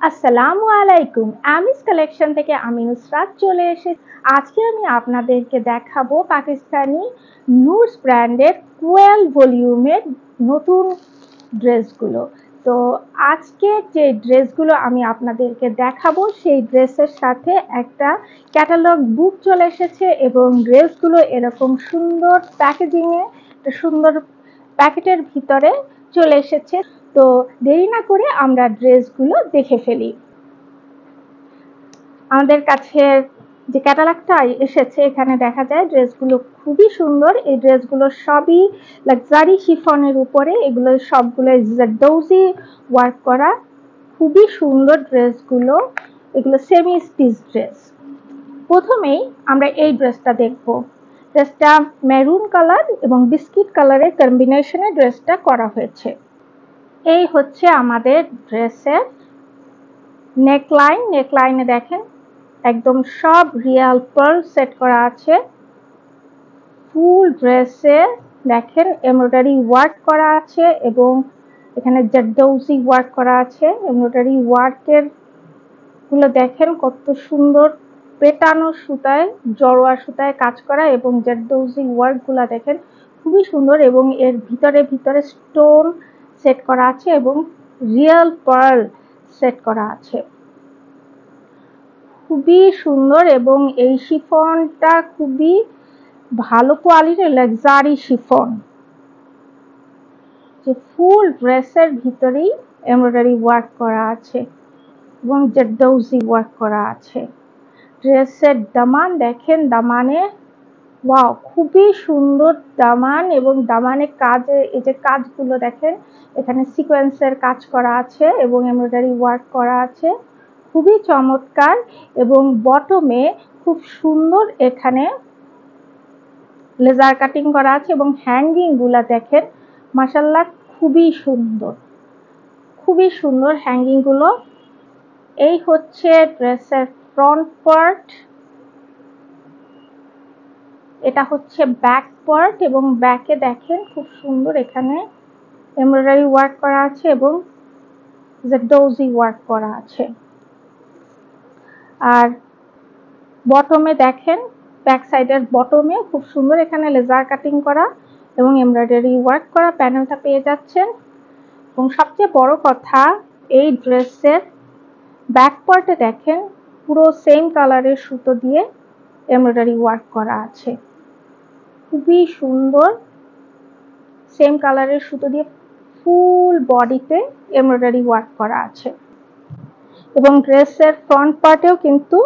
আসসালামু আলাইকুম। আমিস কালেকশন থেকে আমি নুসরাত চলে এসেছি। আজকে আমি আপনাদেরকে দেখাবো পাকিস্তানি নুরস ব্র্যান্ডের কোয়েল ভলিউমের নতুন ড্রেসগুলো। তো আজকে যে ড্রেসগুলো আমি আপনাদেরকে দেখাবো সেই ড্রেসের সাথে একটা ক্যাটালগ বুক চলে এসেছে এবং ড্রেসগুলো এরকম সুন্দর প্যাকেজিংয়ে, একটা সুন্দর প্যাকেটের ভিতরে চলে এসেছে। তো দেরি না করে আমরা ড্রেসগুলো দেখে ফেলি। আমাদের কাছে যে ক্যাটালগটা এসেছে এখানে দেখা যায় ড্রেসগুলো খুবই সুন্দর। এই ড্রেসগুলো সবই লাক্সারি শিফনের উপরে, এগুলো সবগুলো জারদৌজি ওয়ার্ক করা, খুবই সুন্দর ড্রেসগুলো। এগুলো সেমি স্টিচ ড্রেস। প্রথমেই আমরা এই ড্রেসটা দেখব। ড্রেসটা মেরুন কালার এবং বিস্কিট কালারের কম্বিনেশনে ড্রেসটা করা হয়েছে। এই হচ্ছে আমাদের ড্রেসের নেকলাইন। নেকলাইনে দেখেন একদম সব রিয়াল পার্ল সেট করা আছে। ফুল ড্রেসে দেখেন এমব্রয়ডারি ওয়ার্ক করা আছে এবং এখানে জারদৌজি ওয়ার্ক করা আছে। এমব্রয়ডারি ওয়ার্কের গুলো দেখেন কত সুন্দর, পেটানো সুতায়, জড়োয়া সুতায় কাজ করা এবং জারদৌজি ওয়ার্ক গুলা দেখেন খুবই সুন্দর এবং এর ভিতরে ভিতরে স্টোন সেট করা আছে এবং রিয়েল পার্ল সেট করা আছে। খুবই সুন্দর এবং এই শিফনটা খুবই ভালো কোয়ালিটির লাক্সারি শিফন, যে ফুল ড্রেসের ভিতরেই এমব্রয়ডারি ওয়ার্ক করা আছে এবং জারদৌজি ওয়ার্ক করা আছে। ড্রেসের দামান দেখেন, দামানে ওয়াও খুবই সুন্দর দামান এবং দামানের কাজে এই যে কাজগুলো দেখেন, এখানে সিকোয়েন্সের কাজ করা আছে এবং এমব্রয়ডারি ওয়ার্ক করা আছে, খুবই চমৎকার। এবং বটমে খুব সুন্দর এখানে লেজার কাটিং করা আছে এবং হ্যাঙ্গিং গুলা দেখেন মাশাআল্লাহ খুবই সুন্দর, খুবই সুন্দর হ্যাঙ্গিং গুলো। এই হচ্ছে ড্রেসের ফ্রন্ট পার্ট, এটা হচ্ছে ব্যাক পার্ট এবং ব্যাকে দেখেন খুব সুন্দর এখানে এমব্রয়ডারি ওয়ার্ক করা আছে এবং জারদৌজি ওয়ার্ক করা আছে। আর বটমে দেখেন, ব্যাক সাইডের বটমে খুব সুন্দর এখানে লেজার কাটিং করা এবং এমব্রয়ডারি ওয়ার্ক করা প্যানেলটা পেয়ে যাচ্ছেন। এবং সবচেয়ে বড় কথা, এই ড্রেসের ব্যাক পার্টে দেখেন পুরো সেম কালারের সুতো দিয়ে এমব্রয়ডারি ওয়ার্ক করা আছে, খুবই সুন্দর। সেম কালারের সুতো দিয়ে ফুল বডিতে এমব্রয়ডারি ওয়ার্ক করা আছে এবং ড্রেসের ফ্রন্ট পার্টেও কিন্তু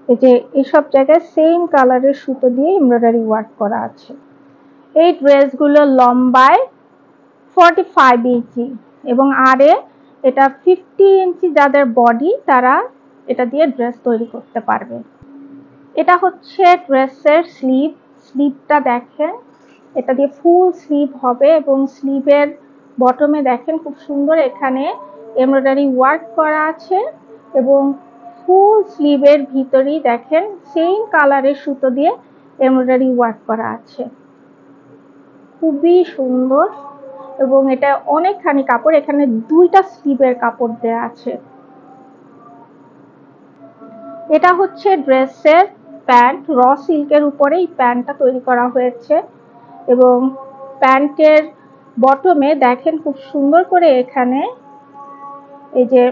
এই যে এইসব জায়গায় সেম কালারের সুতো দিয়ে এমব্রয়ডারি ওয়ার্ক করা আছে। এই ড্রেসগুলো লম্বায় 45 ইঞ্চি এবং আরে এটা 50 ইঞ্চি যাদের বডি তারা এটা দিয়ে ড্রেস তৈরি করতে পারবে। এটা হচ্ছে ড্রেসের স্লিভ। স্লিভটা দেখেন, এটা দিয়ে ফুল স্লিভ হবে এবং স্লিভের বটমে দেখেন খুব সুন্দর এখানে এমব্রয়ডারি ওয়ার্ক করা আছে এবং ফুল স্লিভের ভিতরেই দেখেন সেম কালারের সুতো দিয়ে এমব্রয়ডারি ওয়ার্ক করা আছে, খুবই সুন্দর। এবং এটা অনেকখানি কাপড়, এখানে দুইটা স্লিভের কাপড় দেয়া আছে। এটা হচ্ছে ড্রেসের প্যান্ট, র সিল্কের উপরে এই প্যান্টটা তৈরি করা হয়েছে এবং প্যান্টের বটমে দেখেন খুব সুন্দর করে এখানে এই যে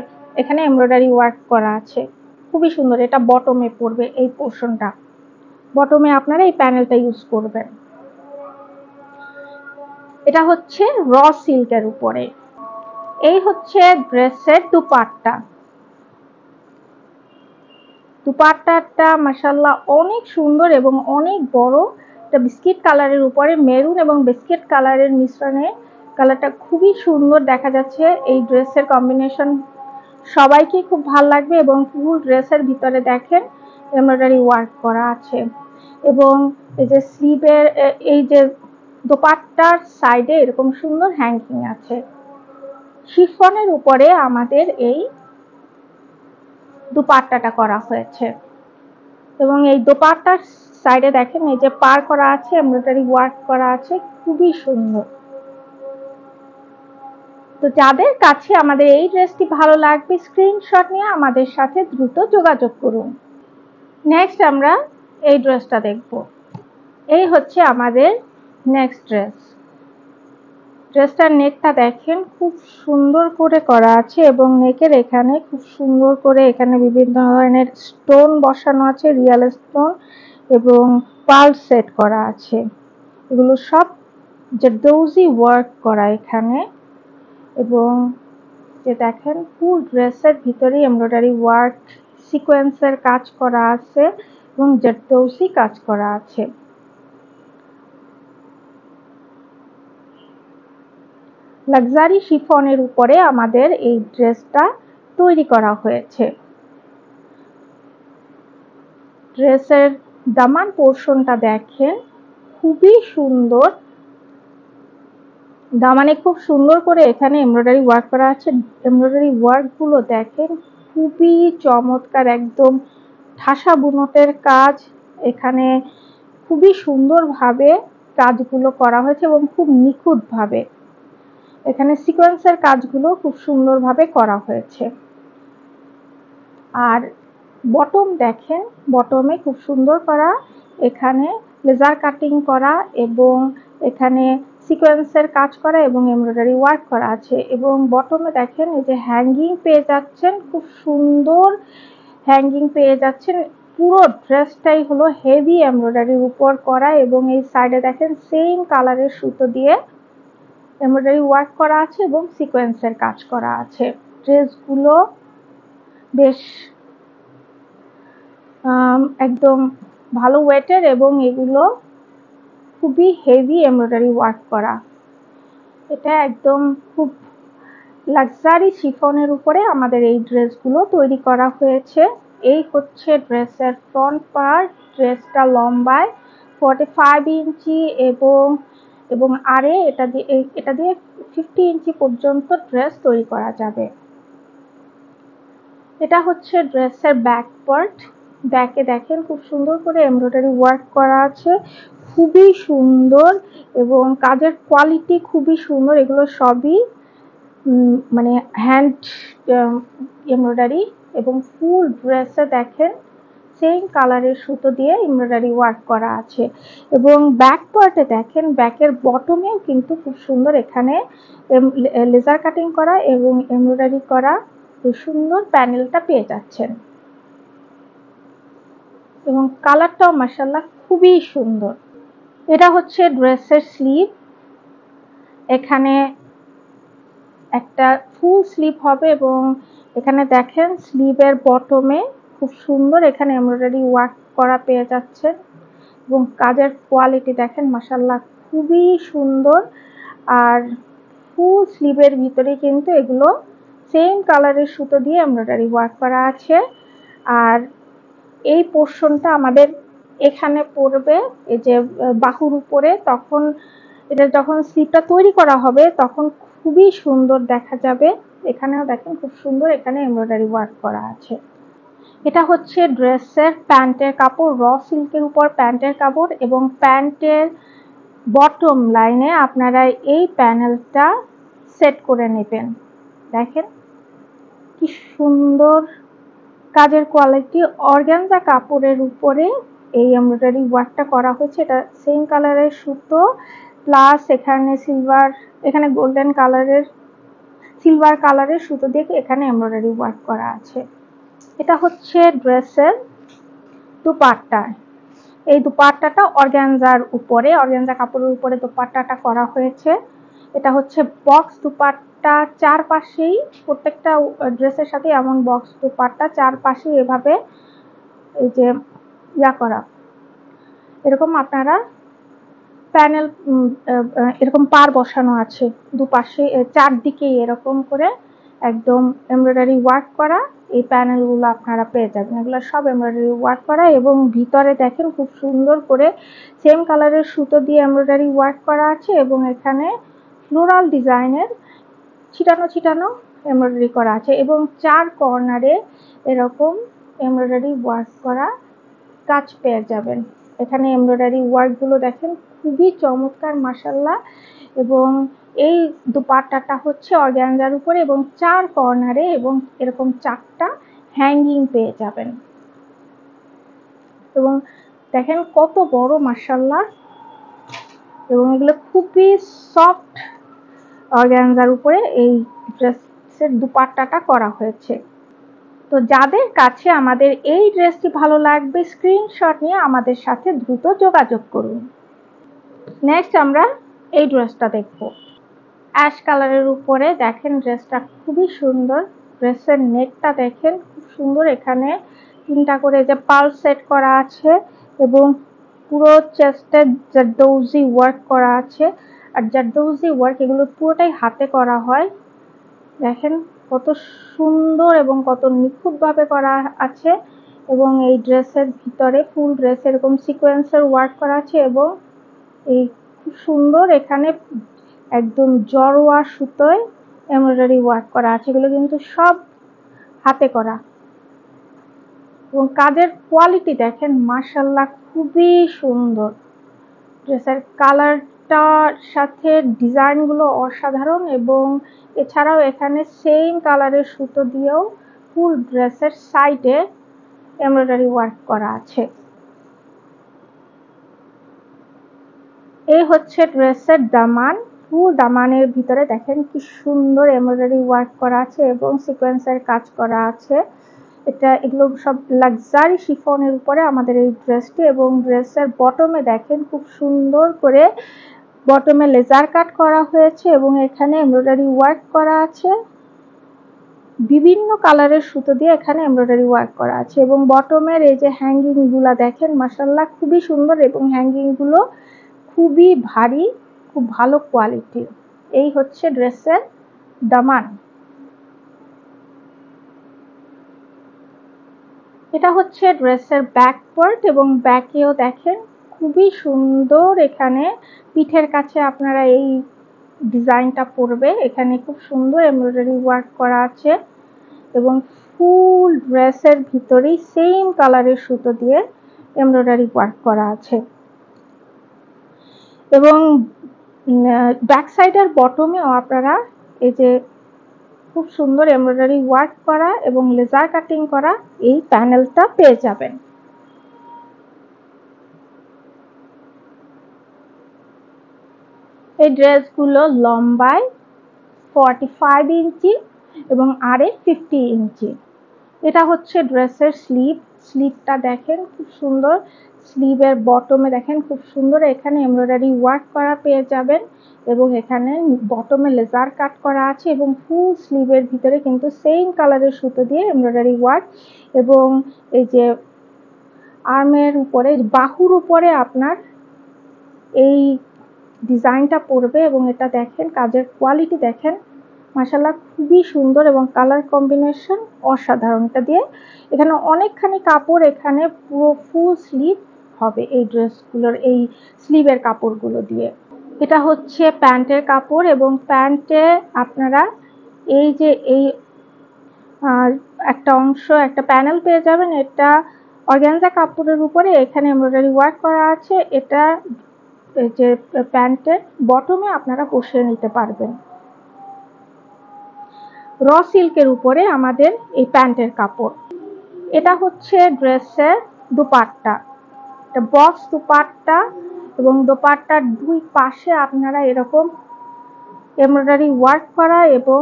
এখানে এমব্রয়ডারি ওয়ার্ক করা আছে, খুবই সুন্দর। এটা বটমে পড়বে, এই পোর্শনটা বটমে আপনারা এই প্যানেলটা ইউজ করবেন। এটা হচ্ছে র সিল্কের উপরে। এই হচ্ছে ড্রেসের দুপাট্টা। দুপাট্টাটা মাশাআল্লাহ অনেক সুন্দর এবং অনেক বড়। এটা বিস্কিট কালারের উপরে মেরুন এবং বিস্কিট কালারের মিশ্রণে কালারটা খুবই সুন্দর দেখা যাচ্ছে। এই ড্রেসের কম্বিনেশন সবাইকে খুব ভালো লাগবে এবং ফুল ড্রেসের ভিতরে দেখেন এমব্রয়ডারি ওয়ার্ক করা আছে এবং এই যে স্লিভের এই যে দোপাট্টার সাইডে এরকম সুন্দর হ্যাঙ্গিং আছে। শিফনের উপরে আমাদের এই দুপাট্টাটা করা হয়েছে এবং এই দোপাট্টার সাইডে দেখেন এই যে পার করা আছে, এমব্রয়ডারি ওয়ার্ক করা আছে, খুবই সুন্দর। তো যাদের কাছে আমাদের এই ড্রেসটি ভালো লাগবে স্ক্রিনশট নিয়ে আমাদের সাথে দ্রুত যোগাযোগ করুন। নেক্সট আমরা এই ড্রেসটা দেখব। এই হচ্ছে আমাদের নেক্সট ড্রেস। ড্রেসটার নেকটা দেখেন খুব সুন্দর করে করা আছে এবং নেকের এখানে খুব সুন্দর করে এখানে বিভিন্ন ধরনের স্টোন বসানো আছে, রিয়েল স্টোন এবং পার্ল সেট করা আছে। এগুলো সব জারদৌজি ওয়ার্ক করা এখানে এবং যে দেখেন ফুল ড্রেসের ভিতরে এমব্রয়ডারি ওয়ার্ক সিকোয়েন্সের কাজ করা আছে এবং জারদৌজি কাজ করা আছে। লাক্সারি শিফনের উপরে আমাদের এই ড্রেসটা তৈরি করা হয়েছে। ড্রেসের দামান পোর্শনটা দেখেন খুবই সুন্দর, দামানে খুব সুন্দর করে এখানে এমব্রয়ডারি ওয়ার্ক করা আছে। এমব্রয়ডারি ওয়ার্কগুলো দেখেন খুবই চমৎকার, একদম ঠাসা বুনটের কাজ। এখানে খুবই সুন্দরভাবে কাজগুলো করা হয়েছে এবং খুব নিখুঁতভাবে এখানে সিকোয়েন্সের কাজগুলো খুব সুন্দরভাবে করা হয়েছে। আর বটম দেখেন, বটমে খুব সুন্দর করা এখানে লেজার কাটিং করা এবং এখানে সিকোয়েন্সের কাজ করা এবং এমব্রয়ডারি ওয়ার্ক করা আছে। এবং বটমে দেখেন এই যে হ্যাঙ্গিং পেয়ে যাচ্ছেন, খুব সুন্দর হ্যাঙ্গিং পেয়ে যাচ্ছেন। পুরো ড্রেসটাই হলো হেভি এমব্রয়ডারির উপর করা এবং এই সাইডে দেখেন সেম কালারের সুতো দিয়ে এমব্রয়ডারি ওয়ার্ক করা আছে এবং সিকোয়েন্সের কাজ করা আছে। ড্রেসগুলো বেশ একদম ভালো ওয়েটের এবং এগুলো খুবই হেভি এমব্রয়ডারি ওয়ার্ক করা। এটা একদম খুব লাক্সারি শিফনের উপরে আমাদের এই ড্রেসগুলো তৈরি করা হয়েছে। এই হচ্ছে ড্রেসের ফ্রন্ট পার্ট। ড্রেসটা লম্বায় 45 ইঞ্চি এবং আরে এটা দিয়ে 50 ইঞ্চি পর্যন্ত ড্রেস তৈরি করা যাবে। এটা হচ্ছে ড্রেসের ব্যাক পার্ট। ব্যাকে দেখেন খুব সুন্দর করে এমব্রয়ডারি ওয়ার্ক করা আছে, খুবই সুন্দর এবং কাজের কোয়ালিটি খুবই সুন্দর। এগুলো সবই মানে হ্যান্ড এমব্রয়ডারি এবং ফুল ড্রেসে দেখেন সেম কালারের সুতো দিয়ে এমব্রয়ডারি ওয়ার্ক করা আছে। এবং ব্যাক পার্টে দেখেন ব্যাকের বটমেও কিন্তু খুব সুন্দর এখানে লেজার কাটিং করা এবং এমব্রয়ডারি করা খুব সুন্দর প্যানেলটা পেয়ে যাচ্ছেন এবং কালারটাও মাশাআল্লাহ খুবই সুন্দর। এটা হচ্ছে ড্রেসের স্লিভ। এখানে একটা ফুল স্লিভ হবে এবং এখানে দেখেন স্লিভের বটমে খুব সুন্দর এখানে এমব্রয়ডারি ওয়ার্ক করা পেয়ে যাচ্ছেন এবং কাজের কোয়ালিটি দেখেন মাশাআল্লাহ খুবই সুন্দর। আর ফুল স্লিভের ভিতরে কিন্তু এগুলো সেম কালারের সুতো দিয়ে এমব্রয়ডারি ওয়ার্ক করা আছে। আর এই পোর্শনটা আমাদের এখানে পড়বে এই যে বাহুর উপরে, তখন এটা যখন স্লিভটা তৈরি করা হবে তখন খুবই সুন্দর দেখা যাবে। এখানেও দেখেন খুব সুন্দর এখানে এমব্রয়ডারি ওয়ার্ক করা আছে। এটা হচ্ছে ড্রেসের প্যান্টের কাপড়, র সিল্কের উপর প্যান্টের কাপড় এবং প্যান্টের বটম লাইনে আপনারা এই প্যানেলটা সেট করে নেবেন। দেখেন কি সুন্দর কাজের কোয়ালিটি। অর্গানজা কাপড়ের উপরে এই এমব্রয়ডারি ওয়ার্কটা করা হয়েছে। এটা সেম কালারের সুতো প্লাস এখানে গোল্ডেন কালারের সিলভার কালারের সুতো দিয়ে এখানে এমব্রয়ডারি ওয়ার্ক করা আছে। এটা হচ্ছে ড্রেসের দুপাট্টা। এই দুপাট্টাটা অর্গানজা কাপড়ের উপরে দুপাট্টাটা করা হয়েছে। এটা হচ্ছে বক্স দুপাট্টা, চারপাশেই প্রত্যেকটা ড্রেসের সাথে এমন বক্স দুপাট্টা চারপাশে এভাবে এই যে করা, এরকম আপনারা প্যানেল এরকম পার বসানো আছে দুপাশে, চারদিকেই এরকম করে একদম এমব্রয়ডারি ওয়ার্ক করা এই প্যানেলগুলো আপনারা পেয়ে যাবেন। এগুলো সব এমব্রয়ডারি ওয়ার্ক করা এবং ভিতরে দেখেন খুব সুন্দর করে সেম কালারের সুতো দিয়ে এমব্রয়ডারি ওয়ার্ক করা আছে এবং এখানে ফ্লোরাল ডিজাইনের ছিটানো এমব্রয়ডারি করা আছে এবং চার কর্নারে এরকম এমব্রয়ডারি ওয়ার্ক করা কাজ পেয়ে যাবেন। এখানে এমব্রয়ডারি ওয়ার্কগুলো দেখেন খুবই চমৎকার মাশাআল্লাহ এবং এই দুপাট্টাটা হচ্ছে অর্গানজার উপরে এবং 4 কর্নারে এবং এরকম 4টা হ্যাঙ্গিং পেয়ে যাবেন। এবং দেখেন কত বড় মাশাআল্লাহ, এবং এগুলো খুবই সফট অর্গানজার উপরে এই ড্রেসের দুপাট্টাটা করা হয়েছে। তো যাদের কাছে আমাদের এই ড্রেসটি ভালো লাগবে স্ক্রিনশট নিয়ে আমাদের সাথে দ্রুত যোগাযোগ করুন। নেক্সট আমরা এই ড্রেসটা দেখব। অ্যাশ কালারের উপরে দেখেন ড্রেসটা খুবই সুন্দর। ড্রেসের নেকটা দেখেন খুব সুন্দর, এখানে 3টা করে যে পার্ল সেট করা আছে এবং পুরো চেস্টে জারদৌজি ওয়ার্ক করা আছে। আর জারদৌজি ওয়ার্ক এগুলো পুরোটাই হাতে করা হয়। দেখেন কত সুন্দর এবং কত নিখুঁতভাবে করা আছে। এবং এই ড্রেসের ভিতরে ফুল ড্রেস এরকম সিকোয়েন্সের ওয়ার্ক করা আছে এবং এই খুব সুন্দর এখানে একদম জড়োয়া সুতোয় এমব্রয়ডারি ওয়ার্ক করা আছে। এগুলো কিন্তু সব হাতে করা এবং কাজের কোয়ালিটি দেখেন মাশাআল্লাহ খুবই সুন্দর। ড্রেসের কালারটার সাথে ডিজাইনগুলো অসাধারণ এবং এছাড়াও এখানে সেম কালারের সুতো দিয়েও ফুল ড্রেসের সাইডে এমব্রয়ডারি ওয়ার্ক করা আছে। এই হচ্ছে ড্রেসের দামান। ফুল দামানের ভিতরে দেখেন কি সুন্দর এমব্রয়ডারি ওয়ার্ক করা আছে এবং সিকোয়েন্সের কাজ করা আছে। এগুলো সব লাক্সারি শিফনের উপরে আমাদের এই ড্রেসটি। এবং ড্রেসের বটমে দেখেন খুব সুন্দর করে বটমে লেজার কাট করা হয়েছে এবং এখানে এমব্রয়ডারি ওয়ার্ক করা আছে। বিভিন্ন কালারের সুতো দিয়ে এখানে এমব্রয়ডারি ওয়ার্ক করা আছে এবং বটমের এই যে হ্যাঙ্গিং গুলা দেখেন মাশাআল্লাহ খুবই সুন্দর এবং হ্যাঙ্গিং গুলো খুবই ভারী, খুব ভালো কোয়ালিটির। এই হচ্ছে ড্রেসের দামান। এটা হচ্ছে ড্রেসের ব্যাক পার্ট এবং ব্যাকেও দেখেন খুবই সুন্দর, এখানে পিঠের কাছে আপনারা এই ডিজাইনটা পরবে। এখানে খুব সুন্দর এমব্রয়ডারি ওয়ার্ক করা আছে এবং ফুল ড্রেসের ভিতরেই সেম কালারের সুতো দিয়ে এমব্রয়ডারি ওয়ার্ক করা আছে। এবং ব্যাক সাইডের বটমেও আপনারা এই যে খুব সুন্দর এমব্রয়ডারি ওয়ার্ক করা এবং লেজার কাটিং করা এই প্যানেলটা পেয়ে যাবেন। এই ড্রেসগুলো লম্বায় 45 ইঞ্চি এবং আরে 50 ইঞ্চি। এটা হচ্ছে ড্রেসের স্লিভটা দেখেন খুব সুন্দর। স্লিভের বটমে দেখেন খুব সুন্দর এখানে এমব্রয়ডারি ওয়ার্ক করা পেয়ে যাবেন এবং এখানে বটমে লেজার কাট করা আছে এবং ফুল স্লিভের ভিতরে কিন্তু সেম কালারের সুতো দিয়ে এমব্রয়ডারি ওয়ার্ক এবং এই যে আর্মের উপরে বাহুর উপরে আপনার এই ডিজাইনটা পড়বে এবং এটা দেখেন কাজের কোয়ালিটি দেখেন মাশাআল্লাহ খুবই সুন্দর এবং কালার কম্বিনেশন অসাধারণ। এটা দিয়ে এখানে অনেকখানি কাপড়, এখানে পুরো ফুল স্লিভ হবে এই ড্রেসগুলোর এই স্লিভের কাপড়গুলো দিয়ে। এটা হচ্ছে প্যান্টের কাপড় এবং প্যান্টে আপনারা এই যে এই একটা অংশ একটা প্যানেল পেয়ে যাবেন। এটা অর্গানজা কাপড়ের উপরে এখানে এমব্রয়ডারি ওয়ার্ক করা আছে। এটা এই যে প্যান্টের বটমে আপনারা বসিয়ে নিতে পারবেন। র সিল্কের উপরে আমাদের এই প্যান্টের কাপড়। এটা হচ্ছে ড্রেসের দুপাট্টা, এটা বক্স দুপাট্টা এবং দুপাট্টার দুই পাশে আপনারা এরকম এমব্রয়ডারি ওয়ার্ক করা এবং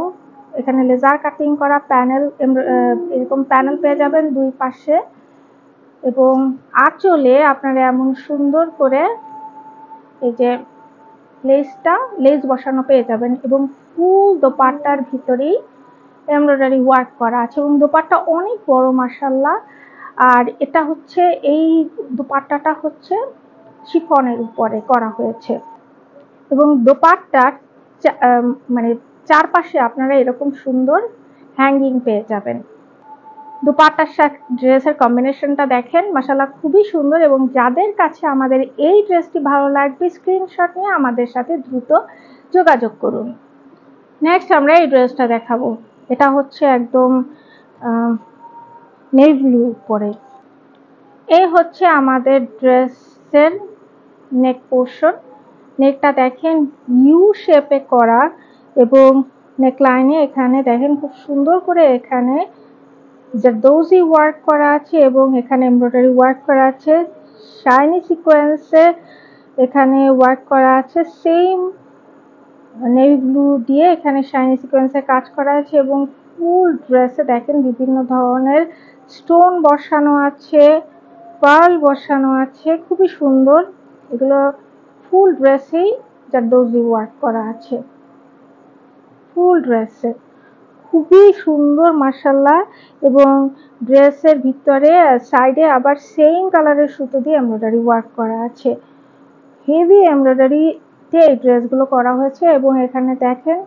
এখানে লেজার কাটিং করা প্যানেল এরকম প্যানেল পেয়ে যাবেন দুই পাশে। এবং আঁচলে আপনারা এমন সুন্দর করে এই যে লেস বসানো পেয়ে যাবেন এবং ফুল দোপাট্টার ভিতরেই এমব্রয়ডারি ওয়ার্ক করা আছে এবং দোপাট্টা অনেক বড় মাশাআল্লাহ। আর এটা হচ্ছে এই দোপাট্টাটা হচ্ছে শিফনের উপরে করা হয়েছে এবং দোপাট্টার মানে চারপাশে আপনারা এরকম সুন্দর হ্যাঙ্গিং পেয়ে যাবেন। দুপাট্টার সাথে ড্রেসের কম্বিনেশনটা দেখেন মাশাআল্লাহ খুবই সুন্দর এবং যাদের কাছে আমাদের এই ড্রেসটি ভালো লাগবে স্ক্রিনশট নিয়ে আমাদের সাথে দ্রুত যোগাযোগ করুন। নেক্সট আমরা এই ড্রেসটা দেখাবো। এটা হচ্ছে একদম নেভি ব্লু উপরে। এই হচ্ছে আমাদের ড্রেসের নেক পোর্শন নেকটা দেখেন ইউ শেপে করা এবং নেকলাইনে এখানে দেখেন খুব সুন্দর করে এখানে জারদৌজি ওয়ার্ক করা আছে এবং এখানে এমব্রয়ডারি ওয়ার্ক করা আছে, শাইনি সিকোয়েন্সে এখানে ওয়ার্ক করা আছে, সেম নেভি ব্লু দিয়ে এখানে শাইনি সিকোয়েন্সে কাজ করা আছে এবং ফুল ড্রেসে দেখেন বিভিন্ন ধরনের স্টোন বসানো আছে, পার্ল বসানো আছে, খুবই সুন্দর। এগুলো ফুল ড্রেসেই জারদৌজি ওয়ার্ক করা আছে, ফুল ড্রেসে খুবই সুন্দর মাশাআল্লাহ। এবং ড্রেসের ভিতরে সাইডে আবার সেম কালারের সুতো দিয়ে এমব্রয়ডারি ওয়ার্ক করা আছে, হেভি এমব্রয়ডারিতে এই ড্রেসগুলো করা হয়েছে। এবং এখানে দেখেন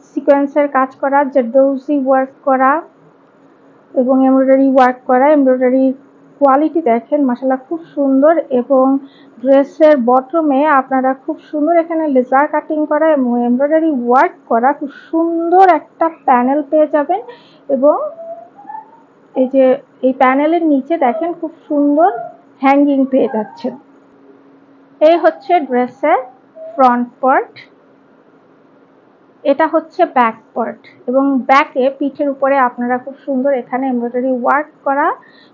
সিকোয়েন্সের কাজ করা, জারদৌজি ওয়ার্ক করা এবং এমব্রয়ডারি ওয়ার্ক করা। এমব্রয়ডারির কোয়ালিটি দেখেন মাশাআল্লাহ খুব সুন্দর। এবং ড্রেসের বটমে আপনারা খুব সুন্দর এখানে লেজার কাটিং করা এবং এমব্রয়ডারি ওয়ার্ক করা খুব সুন্দর একটা প্যানেল পেয়ে যাবেন। এবং এই যে এই প্যানেলের নিচে দেখেন খুব সুন্দর হ্যাঙ্গিং পেয়ে যাচ্ছেন। এই হচ্ছে ড্রেসের ফ্রন্ট পার্ট, এটা হচ্ছে ব্যাক পার্ট। এবং ব্যাকে পিঠের উপরে আপনারা খুব সুন্দর এখানে এমব্রয়ডারি ওয়ার্ক করা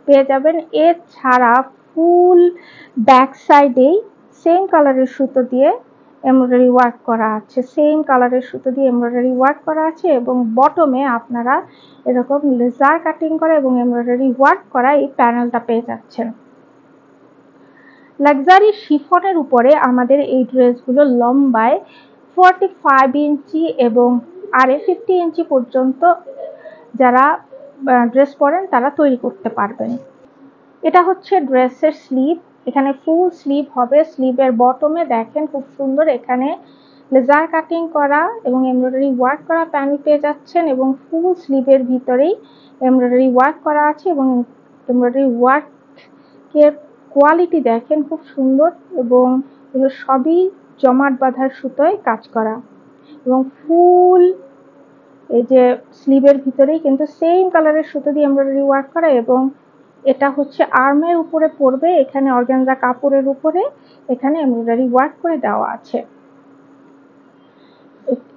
পেয়ে যাবেন। এছাড়া ফুল ব্যাক সাইডেই সেম কালারের সুতো দিয়ে এমব্রয়ডারি ওয়ার্ক করা আছে, সেম কালারের সুতো দিয়ে এমব্রয়ডারি ওয়ার্ক করা আছে। এবং বটমে আপনারা এরকম লেজার কাটিং করা এবং এমব্রয়ডারি ওয়ার্ক করা এই প্যানেলটা পেয়ে যাচ্ছেন। লাক্সারি শিফনের উপরে আমাদের এই ড্রেসগুলো লম্বায় 45 ইঞ্চি এবং আরে 50 ইঞ্চি পর্যন্ত যারা ড্রেস পরেন তারা তৈরি করতে পারবেন। এটা হচ্ছে ড্রেসের স্লিভ, এখানে ফুল স্লিভ হবে। স্লিভের বটমে দেখেন খুব সুন্দর এখানে লেজার কাটিং করা এবং এমব্রয়ডারি ওয়ার্ক করা প্যানেল পেয়ে যাচ্ছেন। এবং ফুল স্লিভের ভিতরেই এমব্রয়ডারি ওয়ার্ক করা আছে এবং এমব্রয়ডারি ওয়ার্কের কোয়ালিটি দেখেন খুব সুন্দর। এবং এগুলো সবই জমাট বাঁধার সুতোয় কাজ করা এবং ফুল এই যে স্লিভের ভিতরেই কিন্তু সেম কালারের সুতো দিয়ে এমব্রয়ডারি ওয়ার্ক করা। এবং এটা হচ্ছে আর্মের উপরে পড়বে, এখানে অর্গানজা কাপড়ের উপরে এখানে এমব্রয়ডারি ওয়ার্ক করে দেওয়া আছে।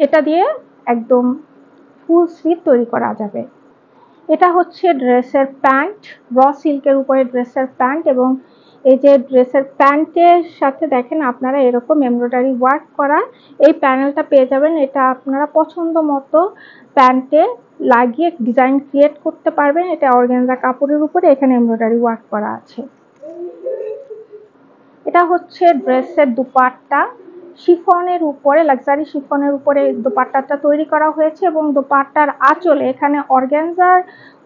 এটা দিয়ে একদম ফুল স্লিভ তৈরি করা যাবে। এটা হচ্ছে ড্রেসের প্যান্ট, র সিল্কের উপরে ড্রেসের প্যান্ট। এবং এই যে ড্রেসের প্যান্টের সাথে দেখেন আপনারা এরকম এমব্রয়ডারি ওয়ার্ক করা এই প্যানেলটা পেয়ে যাবেন। এটা আপনারা পছন্দ মতো প্যান্টে লাগিয়ে ডিজাইন ক্রিয়েট করতে পারবেন। এটা অর্গানজা কাপড়ের উপরে এখানে এমব্রয়ডারি ওয়ার্ক করা আছে। এটা হচ্ছে ড্রেসের দুপাট্টা, শিফনের উপরে লাক্সারি শিফনের উপরে দোপাট্টাটা তৈরি করা হয়েছে। এবং দোপাট্টার আঁচলে এখানে অর্গানজার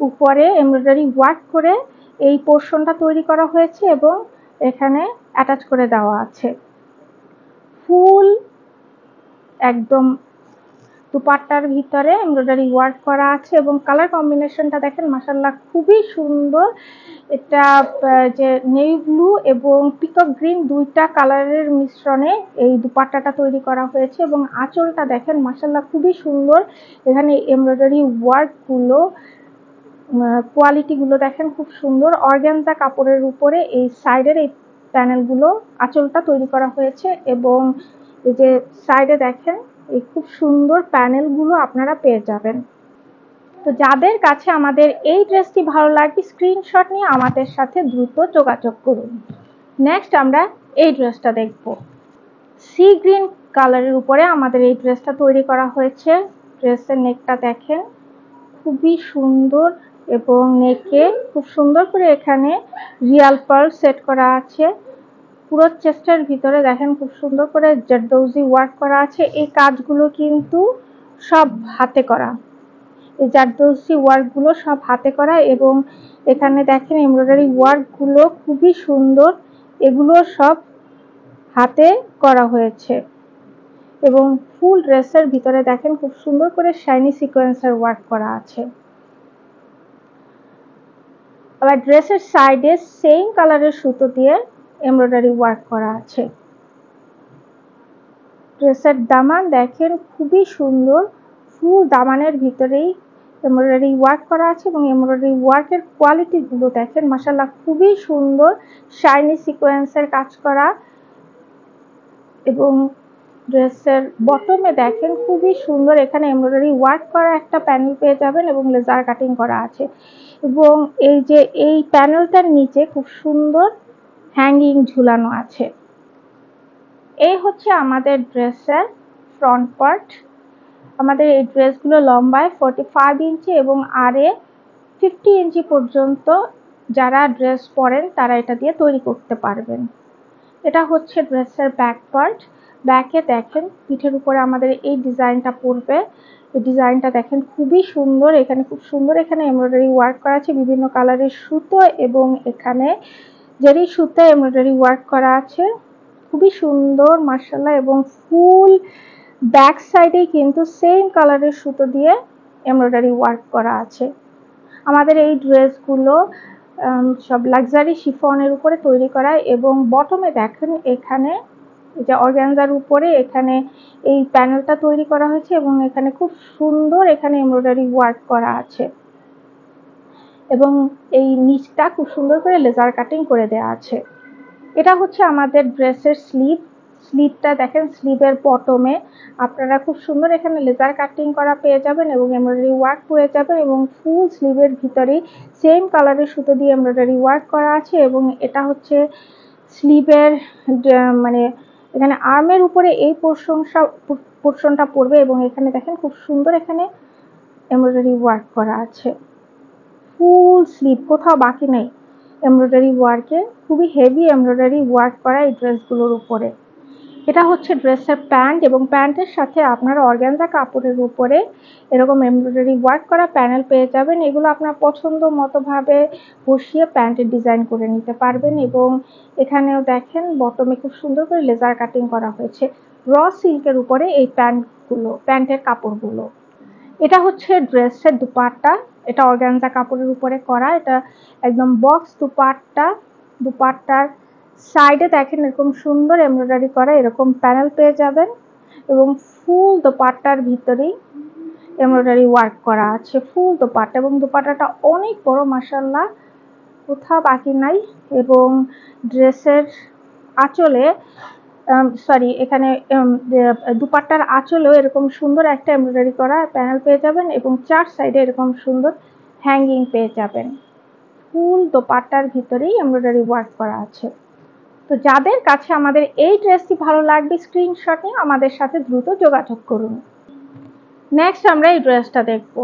উপরে এমব্রয়ডারি ওয়ার্ক করে এই পোর্শনটা তৈরি করা হয়েছে এবং এখানে অ্যাটাচ করে দেওয়া আছে। ফুল একদম দুপাট্টার ভিতরে এমব্রয়ডারি ওয়ার্ক করা আছে এবং কালার কম্বিনেশনটা দেখেন মাশাআল্লাহ খুবই সুন্দর। এটা যে নেভি ব্লু এবং পিকক গ্রিন দুইটা কালারের মিশ্রণে এই দুপাট্টাটা তৈরি করা হয়েছে। এবং আঁচলটা দেখেন মাশাআল্লাহ খুবই সুন্দর, এখানে এমব্রয়ডারি ওয়ার্কগুলো কোয়ালিটিগুলো দেখেন খুব সুন্দর। অর্গানজা কাপড়ের উপরে এই সাইডের এই প্যানেলগুলো আঁচলটা তৈরি করা হয়েছে। এবং এই যে সাইডে দেখেন এই খুব সুন্দর প্যানেলগুলো আপনারা পেয়ে যাবেন। তো যাদের কাছে আমাদের এই ড্রেসটি ভালো লাগবে স্ক্রিনশট নিয়ে আমাদের সাথে দ্রুত যোগাযোগ করুন। নেক্সট আমরা এই ড্রেসটা দেখব। সি গ্রিন কালারের উপরে আমাদের এই ড্রেসটা তৈরি করা হয়েছে। ড্রেসের নেকটা দেখেন খুবই সুন্দর এবং নেকে খুব সুন্দর করে এখানে রিয়াল পার্ল সেট করা আছে। পুরো চেস্টের ভিতরে দেখেন খুব সুন্দর করে জারদৌজি ওয়ার্ক করা আছে। এই কাজগুলো কিন্তু সব হাতে করা, এই জারদৌজি ওয়ার্কগুলো সব হাতে করা। এবং এখানে দেখেন এমব্রয়ডারি ওয়ার্কগুলো খুবই সুন্দর, এগুলো সব হাতে করা হয়েছে। এবং ফুল ড্রেসের ভিতরে দেখেন খুব সুন্দর করে শাইনি সিকোয়েন্সের ওয়ার্ক করা আছে। আবার ড্রেসের সাইডে সেম কালারের সুতো দিয়ে এমব্রয়ডারি ওয়ার্ক করা আছে। ড্রেসের দামান দেখেন খুবই সুন্দর, ফুল দামানের ভিতরেই এমব্রয়ডারি ওয়ার্ক করা আছে এবং এমব্রয়ডারি ওয়ার্কের কোয়ালিটিগুলো দেখেন মাশাআল্লাহ খুবই সুন্দর, শাইনি সিকোয়েন্সের কাজ করা এবং ড্রেসের বটমে দেখেন খুবই সুন্দর এখানে এমব্রয়ডারি ওয়ার্ক করা একটা প্যানেল পেয়ে যাবেন এবং লেজার কাটিং করা আছে। এবং এই যে এই প্যানেলটার নিচে খুব সুন্দর হ্যাঙ্গিং ঝুলানো আছে। এই হচ্ছে আমাদের ড্রেসের ফ্রন্ট পার্ট। আমাদের এই ড্রেসগুলো লম্বায় 45 ইঞ্চি এবং আরে 50 ইঞ্চি পর্যন্ত যারা ড্রেস পরেন তারা এটা দিয়ে তৈরি করতে পারবেন। এটা হচ্ছে ড্রেসের ব্যাক পার্ট। ব্যাকে দেখেন পিঠের উপরে আমাদের এই ডিজাইনটা পড়বে। এই ডিজাইনটা দেখেন খুবই সুন্দর, এখানে খুব সুন্দর এখানে এমব্রয়ডারি ওয়ার্ক করা আছে বিভিন্ন কালারের সুতো এবং এখানে জেরি সুতো এমব্রয়ডারি ওয়ার্ক করা আছে খুবই সুন্দর মাশাআল্লাহ। এবং ফুল ব্যাক সাইডে কিন্তু সেম কালারের সুতো দিয়ে এমব্রয়ডারি ওয়ার্ক করা আছে। আমাদের এই ড্রেসগুলো সব লাক্সারি শিফনের উপরে তৈরি করা এবং বটমে দেখেন এখানে যে অর্গানজার উপরে এখানে এই প্যানেলটা তৈরি করা হয়েছে এবং এখানে খুব সুন্দর এখানে এমব্রয়ডারি ওয়ার্ক করা আছে এবং এই নিচটা খুব সুন্দর করে লেজার কাটিং করে দেওয়া আছে। এটা হচ্ছে আমাদের ড্রেসের স্লিভটা দেখেন, স্লিভের বটমে আপনারা খুব সুন্দর এখানে লেজার কাটিং করা পেয়ে যাবেন এবং এমব্রয়ডারি ওয়ার্ক পেয়ে যাবেন এবং ফুল স্লিভের ভিতরে সেম কালারের সুতো দিয়ে এমব্রয়ডারি ওয়ার্ক করা আছে এবং এটা হচ্ছে স্লিভের মানে এখানে আর্মের উপরে এই পোর্শনটা পড়বে এবং এখানে দেখেন খুব সুন্দর এখানে এমব্রয়ডারি ওয়ার্ক করা আছে। ফুল স্লিভ কোথাও বাকি নেই এমব্রয়ডারি ওয়ার্কে, খুবই হেভি এমব্রয়ডারি ওয়ার্ক করা এই ড্রেসগুলোর উপরে। এটা হচ্ছে ড্রেসের প্যান্ট এবং প্যান্টের সাথে আপনারা অর্গানজা কাপড়ের উপরে এরকম এমব্রয়ডারি ওয়ার্ক করা প্যানেল পেয়ে যাবেন। এগুলো আপনার পছন্দ মতো ভাবে বসিয়ে প্যান্টের ডিজাইন করে নিতে পারবেন এবং এখানেও দেখেন বটমে খুব সুন্দর করে লেজার কাটিং করা হয়েছে র সিল্কের উপরে এই প্যান্টের কাপড়গুলো। এটা হচ্ছে ড্রেসের দুপাট্টা, এটা অর্গানজা কাপড়ের উপরে করা, এটা একদম বক্স দুপাট্টা। দুপাট্টার সাইডে দেখেন এরকম সুন্দর এমব্রয়ডারি করা এরকম প্যানেল পেয়ে যাবেন এবং ফুল দোপাট্টার ভিতরেই এমব্রয়ডারি ওয়ার্ক করা আছে ফুল দোপাট্টা এবং দোপাট্টাটা অনেক বড় মাশাআল্লাহ, কোথাও বাকি নাই। এবং ড্রেসের আঁচলে এখানে দুপাট্টার আঁচলেও এরকম সুন্দর একটা এমব্রয়ডারি করা প্যানেল পেয়ে যাবেন এবং চার সাইডে এরকম সুন্দর হ্যাঙ্গিং পেয়ে যাবেন। ফুল দোপাট্টার ভিতরেই এমব্রয়ডারি ওয়ার্ক করা আছে। তো যাদের কাছে আমাদের এই ড্রেসটি ভালো লাগবে স্ক্রিনশট নিয়ে আমাদের সাথে দ্রুত যোগাযোগ করুন। নেক্সট আমরা এই ড্রেসটা দেখব।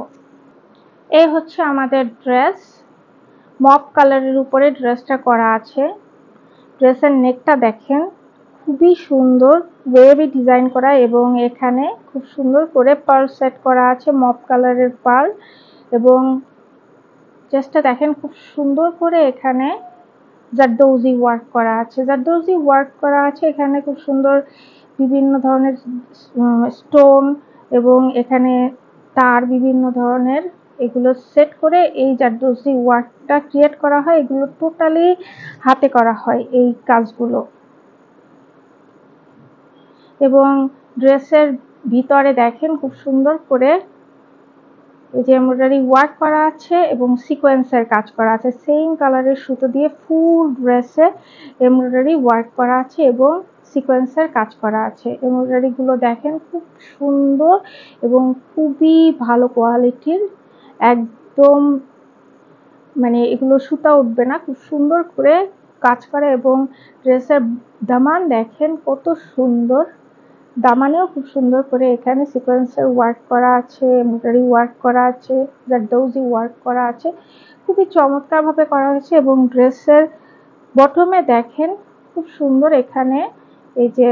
এই হচ্ছে আমাদের ড্রেস, মপ কালারের উপরে ড্রেসটা করা আছে। ড্রেসের নেকটা দেখেন খুবই সুন্দর ওয়েভি ডিজাইন করা এবং এখানে খুব সুন্দর করে পার্ল সেট করা আছে মপ কালারের পার্ল এবং ড্রেসটা দেখেন খুব সুন্দর করে এখানে জারদৌজি ওয়ার্ক করা আছে। জারদৌজি ওয়ার্ক করা আছে এখানে খুব সুন্দর বিভিন্ন ধরনের স্টোন এবং এখানে তার বিভিন্ন ধরনের এগুলো সেট করে এই জারদৌজি ওয়ার্কটা ক্রিয়েট করা হয়। এগুলো টোটালি হাতে করা হয় এই কাজগুলো এবং ড্রেসের ভিতরে দেখেন খুব সুন্দর করে এই যে এমব্রয়ডারি ওয়ার্ক করা আছে এবং সিকোয়েন্সের কাজ করা আছে সেম কালারের সুতো দিয়ে ফুল ড্রেসে এমব্রয়ডারি ওয়ার্ক করা আছে এবং সিকোয়েন্সের কাজ করা আছে। এমব্রয়ডারি গুলো দেখেন খুব সুন্দর এবং খুবই ভালো কোয়ালিটির, একদম মানে এগুলো সুতা উঠবে না, খুব সুন্দর করে কাজ করা এবং ড্রেসের দামান দেখেন কত সুন্দর, দামানেও খুব সুন্দর করে এখানে সিকোয়েন্সের ওয়ার্ক করা আছে, এমব্রয়ডারি ওয়ার্ক করা আছে, জারদৌজি ওয়ার্ক করা আছে, খুবই চমৎকার ভাবে করা হয়েছে। এবং ড্রেসের বটমে দেখেন খুব সুন্দর এখানে এই যে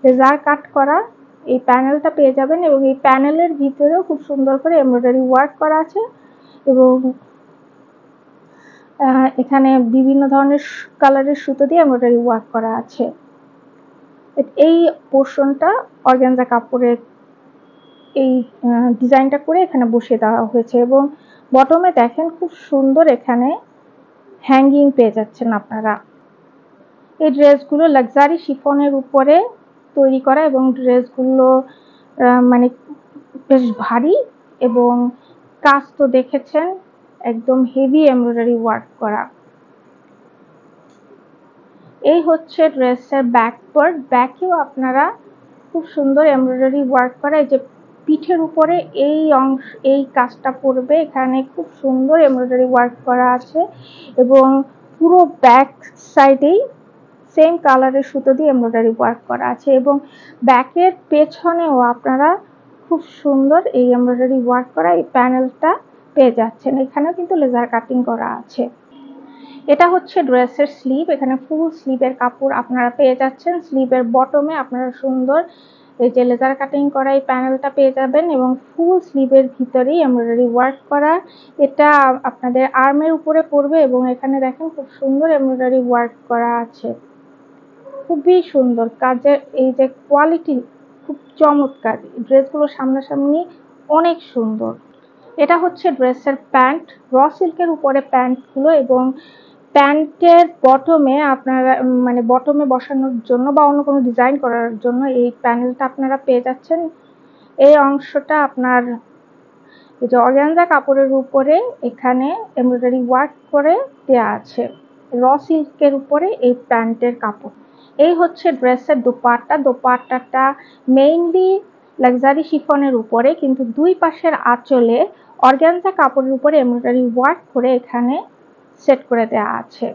লেজার কাট করা এই প্যানেলটা পেয়ে যাবেন এবং এই প্যানেলের ভিতরেও খুব সুন্দর করে এমব্রয়ডারি ওয়ার্ক করা আছে এবং এখানে বিভিন্ন ধরনের কালারের সুতো দিয়ে এমব্রয়ডারি ওয়ার্ক করা আছে। এই পোর্শনটা অর্গানজা কাপড়ের এই ডিজাইনটা করে এখানে বসিয়ে দেওয়া হয়েছে এবং বটমে দেখেন খুব সুন্দর এখানে হ্যাঙ্গিং পেয়ে যাচ্ছেন আপনারা। এই ড্রেসগুলো লাক্সারি শিফনের উপরে তৈরি করা এবং ড্রেসগুলো মানে বেশ ভারী এবং কাজ তো দেখেছেন একদম হেভি এমব্রয়ডারি ওয়ার্ক করা। এই হচ্ছে ড্রেসের ব্যাক পার্ট। ব্যাকেও আপনারা খুব সুন্দর এমব্রয়ডারি ওয়ার্ক করা, এই যে পিঠের উপরে এই অংশ, এই কাজটা পড়বে, এখানে খুব সুন্দর এমব্রয়ডারি ওয়ার্ক করা আছে এবং পুরো ব্যাক সাইডেই সেম কালারের সুতো দিয়ে এমব্রয়ডারি ওয়ার্ক করা আছে এবং ব্যাকের পেছনেও আপনারা খুব সুন্দর এই এমব্রয়ডারি ওয়ার্ক করা এই প্যানেলটা পেয়ে যাচ্ছেন। এখানেও কিন্তু লেজার কাটিং করা আছে। এটা হচ্ছে ড্রেসের স্লিভ। এখানে ফুল স্লিভের কাপড় আপনারা পেয়ে যাচ্ছেন। স্লিভের বটমে আপনারা সুন্দর এই যে লেজার কাটিং করা এই প্যানেলটা পেয়ে যাবেন এবং ফুল স্লিভের ভিতরেই এমব্রয়ডারি ওয়ার্ক করা। এটা আপনাদের আর্মের উপরে পড়বে এবং এখানে দেখেন খুব সুন্দর এমব্রয়ডারি ওয়ার্ক করা আছে। খুবই সুন্দর কাজের এই যে কোয়ালিটি, খুব চমৎকার। ড্রেসগুলো সামনাসামনি অনেক সুন্দর। এটা হচ্ছে ড্রেসের প্যান্ট, র সিল্কের উপরে প্যান্টগুলো এবং প্যান্টের বটমে আপনারা মানে বটমে বসানোর জন্য বা অন্য কোনো ডিজাইন করার জন্য এই প্যানেলটা আপনারা পেয়ে যাচ্ছেন। এই অংশটা আপনার এই যে অর্গানজা কাপড়ের উপরে এখানে এমব্রয়ডারি ওয়ার্ক করে দেওয়া আছে। র সিল্কের উপরে এই প্যান্টের কাপড়। এই হচ্ছে ড্রেসের দোপাট্টা। দোপাট্টাটা মেইনলি লাক্সারি শিফনের উপরে, কিন্তু দুই পাশের আঁচলে অর্গানজা কাপড়ের উপরে এমব্রয়ডারি ওয়ার্ক করে এখানে সেট করে দেওয়া আছে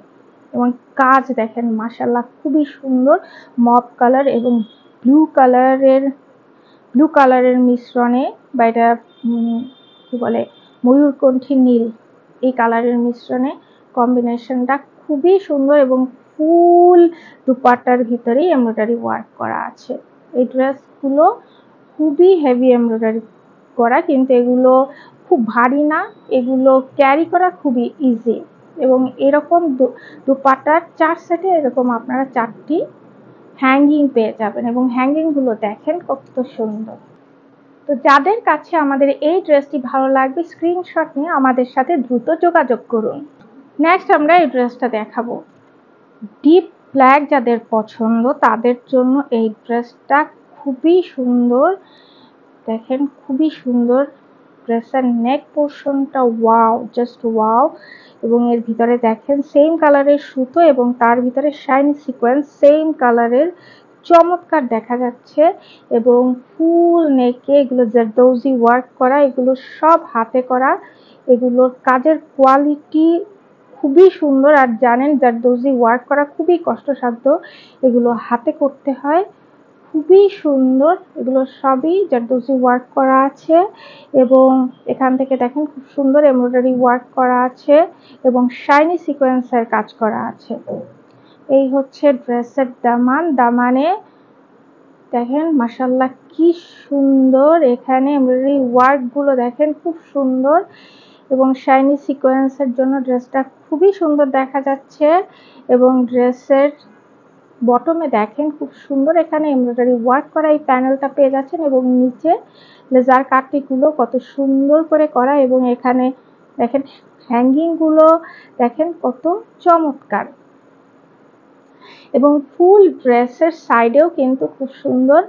এবং কাজ দেখেন মাশাআল্লাহ খুবই সুন্দর। মপ কালার এবং ব্লু কালারের মিশ্রণে বা এটা কি বলে ময়ূরকণ্ঠী নীল, এই কালারের মিশ্রণে কম্বিনেশনটা খুবই সুন্দর এবং ফুল দুপাট্টার ভিতরেই এমব্রয়ডারি ওয়ার্ক করা আছে। এই ড্রেসগুলো খুবই হেভি এমব্রয়ডারি করা, কিন্তু এগুলো খুব ভারী না, এগুলো ক্যারি করা খুবই ইজি এবং এরকম দুপাট্টার 4 সেটে এরকম আপনারা 4টি হ্যাঙ্গিং পেয়ে যাবেন এবং হ্যাঙ্গিংগুলো দেখেন কত সুন্দর। তো যাদের কাছে আমাদের এই ড্রেসটি ভালো লাগবে স্ক্রিনশট নিয়ে আমাদের সাথে দ্রুত যোগাযোগ করুন। নেক্সট আমরা এই ড্রেসটা দেখাবো। ডিপ ব্ল্যাক যাদের পছন্দ তাদের জন্য এই ড্রেসটা খুবই সুন্দর। দেখেন খুবই সুন্দর ড্রেসের নেক পোর্শনটা, ওয়াও, জাস্ট ওয়াও। এবং এর ভিতরে দেখেন সেম কালারের সুতো এবং তার ভিতরে শাইনি সিকোয়েন্স সেম কালারের চমৎকার দেখা যাচ্ছে এবং ফুল নেকে এগুলো জারদৌজি ওয়ার্ক করা, এগুলো সব হাতে করা। এগুলোর কাজের কোয়ালিটি খুবই সুন্দর। আর জানেন জারদৌজি ওয়ার্ক করা খুবই কষ্টসাধ্য, এগুলো হাতে করতে হয়। খুবই সুন্দর, এগুলো সবই জারদৌজি ওয়ার্ক করা আছে এবং এখান থেকে দেখেন খুব সুন্দর এমব্রয়ডারি ওয়ার্ক করা আছে এবং শাইনি সিকোয়েন্সের কাজ করা আছে। এই হচ্ছে ড্রেসের দামান। দামানে দেখেন মাশাআল্লাহ কি সুন্দর, এখানে এমব্রয়ডারি ওয়ার্কগুলো দেখেন খুব সুন্দর এবং শাইনি সিকোয়েন্সের জন্য ড্রেসটা খুবই সুন্দর দেখা যাচ্ছে এবং ড্রেসের বটমে দেখেন খুব সুন্দর এখানে এমব্রয়ডারি ওয়ার্ক করা এই প্যানেলটা পেয়ে যাচ্ছেন এবং নিচে লেজার কাটগুলো কত সুন্দর করে করা এবং এখানে দেখেন হ্যাঙ্গিংগুলো দেখেন কত চমৎকার এবং ফুল ড্রেসের সাইডেও কিন্তু খুব সুন্দর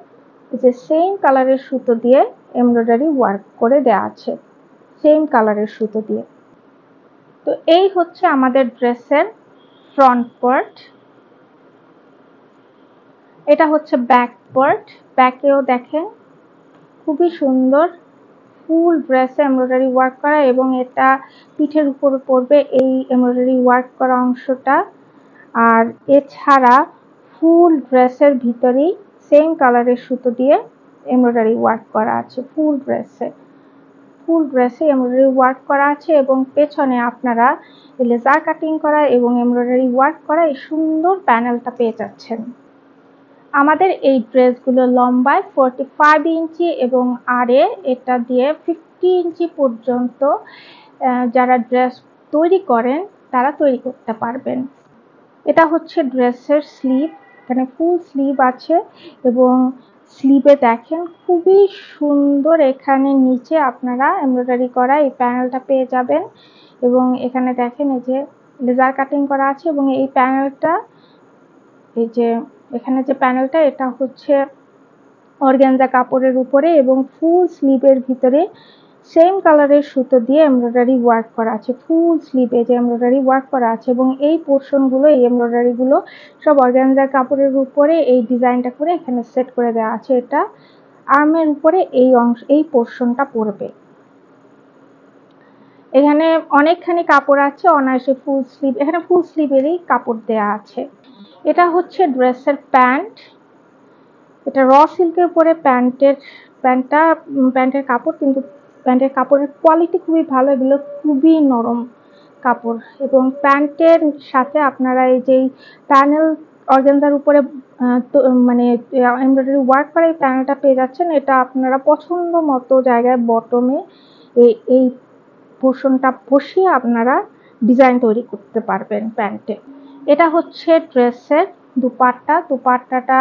যে সেম কালারের সুতো দিয়ে এমব্রয়ডারি ওয়ার্ক করে দেওয়া আছে, সেম কালারের সুতো দিয়ে। তো এই হচ্ছে আমাদের ড্রেসের ফ্রন্ট পার্ট। এটা হচ্ছে ব্যাক পার্ট। ব্যাকেও দেখেন খুবই সুন্দর ফুল ড্রেসে এমব্রয়ডারি ওয়ার্ক করা এবং এটা পিঠের উপর পড়বে এই এমব্রয়ডারি ওয়ার্ক করা অংশটা। আর এছাড়া ফুল ড্রেসের ভিতরেই সেম কালারের সুতো দিয়ে এমব্রয়ডারি ওয়ার্ক করা আছে। ফুল ড্রেসে এমব্রয়ডারি ওয়ার্ক করা আছে এবং পেছনে আপনারা লেজার কাটিং করা এবং এমব্রয়ডারি ওয়ার্ক করা এই সুন্দর প্যানেলটা পেয়ে যাচ্ছেন। আমাদের এই ড্রেসগুলো লম্বায় 45 ইঞ্চি এবং আড়ে এটা দিয়ে 50 ইঞ্চি পর্যন্ত যারা ড্রেস তৈরি করেন তারা তৈরি করতে পারবেন। এটা হচ্ছে ড্রেসের স্লিভ। এখানে ফুল স্লিভ আছে এবং স্লিভে দেখেন খুবই সুন্দর এখানে নিচে আপনারা এমব্রয়ডারি করা এই প্যানেলটা পেয়ে যাবেন এবং এখানে দেখেন এই যে লেজার কাটিং করা আছে এবং এই প্যানেলটা এই যে এখানে যে প্যানেলটা এটা হচ্ছে অর্গানজা কাপড়ের উপরে এবং ফুল স্লিভের ভিতরে সেম কালারের সুতো দিয়ে এমব্রয়ডারি ওয়ার্ক করা আছে, ফুল স্লিভে যে এমব্রয়ডারি ওয়ার্ক করা আছে এবং এই পোর্শনগুলো, এই এমব্রয়ডারিগুলো সব অর্গানজার কাপড়ের উপরে এই ডিজাইনটা করে এখানে সেট করে দেওয়া আছে। এটা আর্মের উপরে এই অংশ, এই পোর্শনটা পড়বে। এখানে অনেকখানি কাপড় আছে, অনায়াসে ফুল স্লিভ, এখানে ফুল স্লিভেরই কাপড় দেয়া আছে। এটা হচ্ছে ড্রেসের প্যান্ট, এটা র সিল্কের উপরে প্যান্টের কাপড়, কিন্তু প্যান্টের কাপড়ের কোয়ালিটি খুবই ভালো, এগুলো খুবই নরম কাপড়। এবং প্যান্টের সাথে আপনারা এই যে প্যানেল অর্গানজার উপরে মানে এমব্রয়ডারি ওয়ার্ক করা এই প্যানেলটা পেয়ে যাচ্ছেন। এটা আপনারা পছন্দ মতো জায়গায় বটমে এই পোর্শনটা বসিয়ে আপনারা ডিজাইন তৈরি করতে পারবেন প্যান্টে। এটা হচ্ছে ড্রেসের দুপাট্টা, দুপাট্টাটা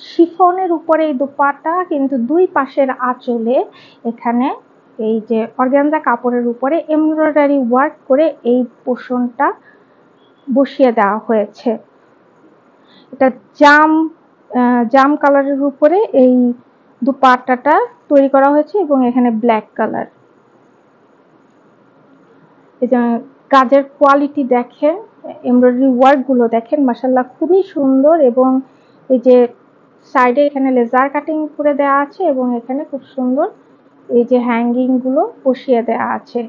শিফনের উপরে এই দুপাট্টা, কিন্তু দুই পাশের আঁচলে এখানে এই যে অর্গানজা কাপড়ের উপরে এমব্রয়ডারি ওয়ার্ক করে এই পোর্শনটা বসিয়ে দেওয়া হয়েছে। এটা জাম কালারের উপরে এই দুপাট্টাটা তৈরি করা হয়েছে এবং এখানে ব্ল্যাক কালার। এই যে কাজের কোয়ালিটি দেখেন, এমব্রয়ডারি ওয়ার্ক গুলো দেখেন, মাশাআল্লাহ খুবই সুন্দর। এবং এই যে সাইডে এখানে লেজার কাটিং করে দেওয়া আছে এবং এখানে খুব সুন্দর এই যে হ্যাঙ্গিং গুলো বসিয়ে দেওয়া আছে।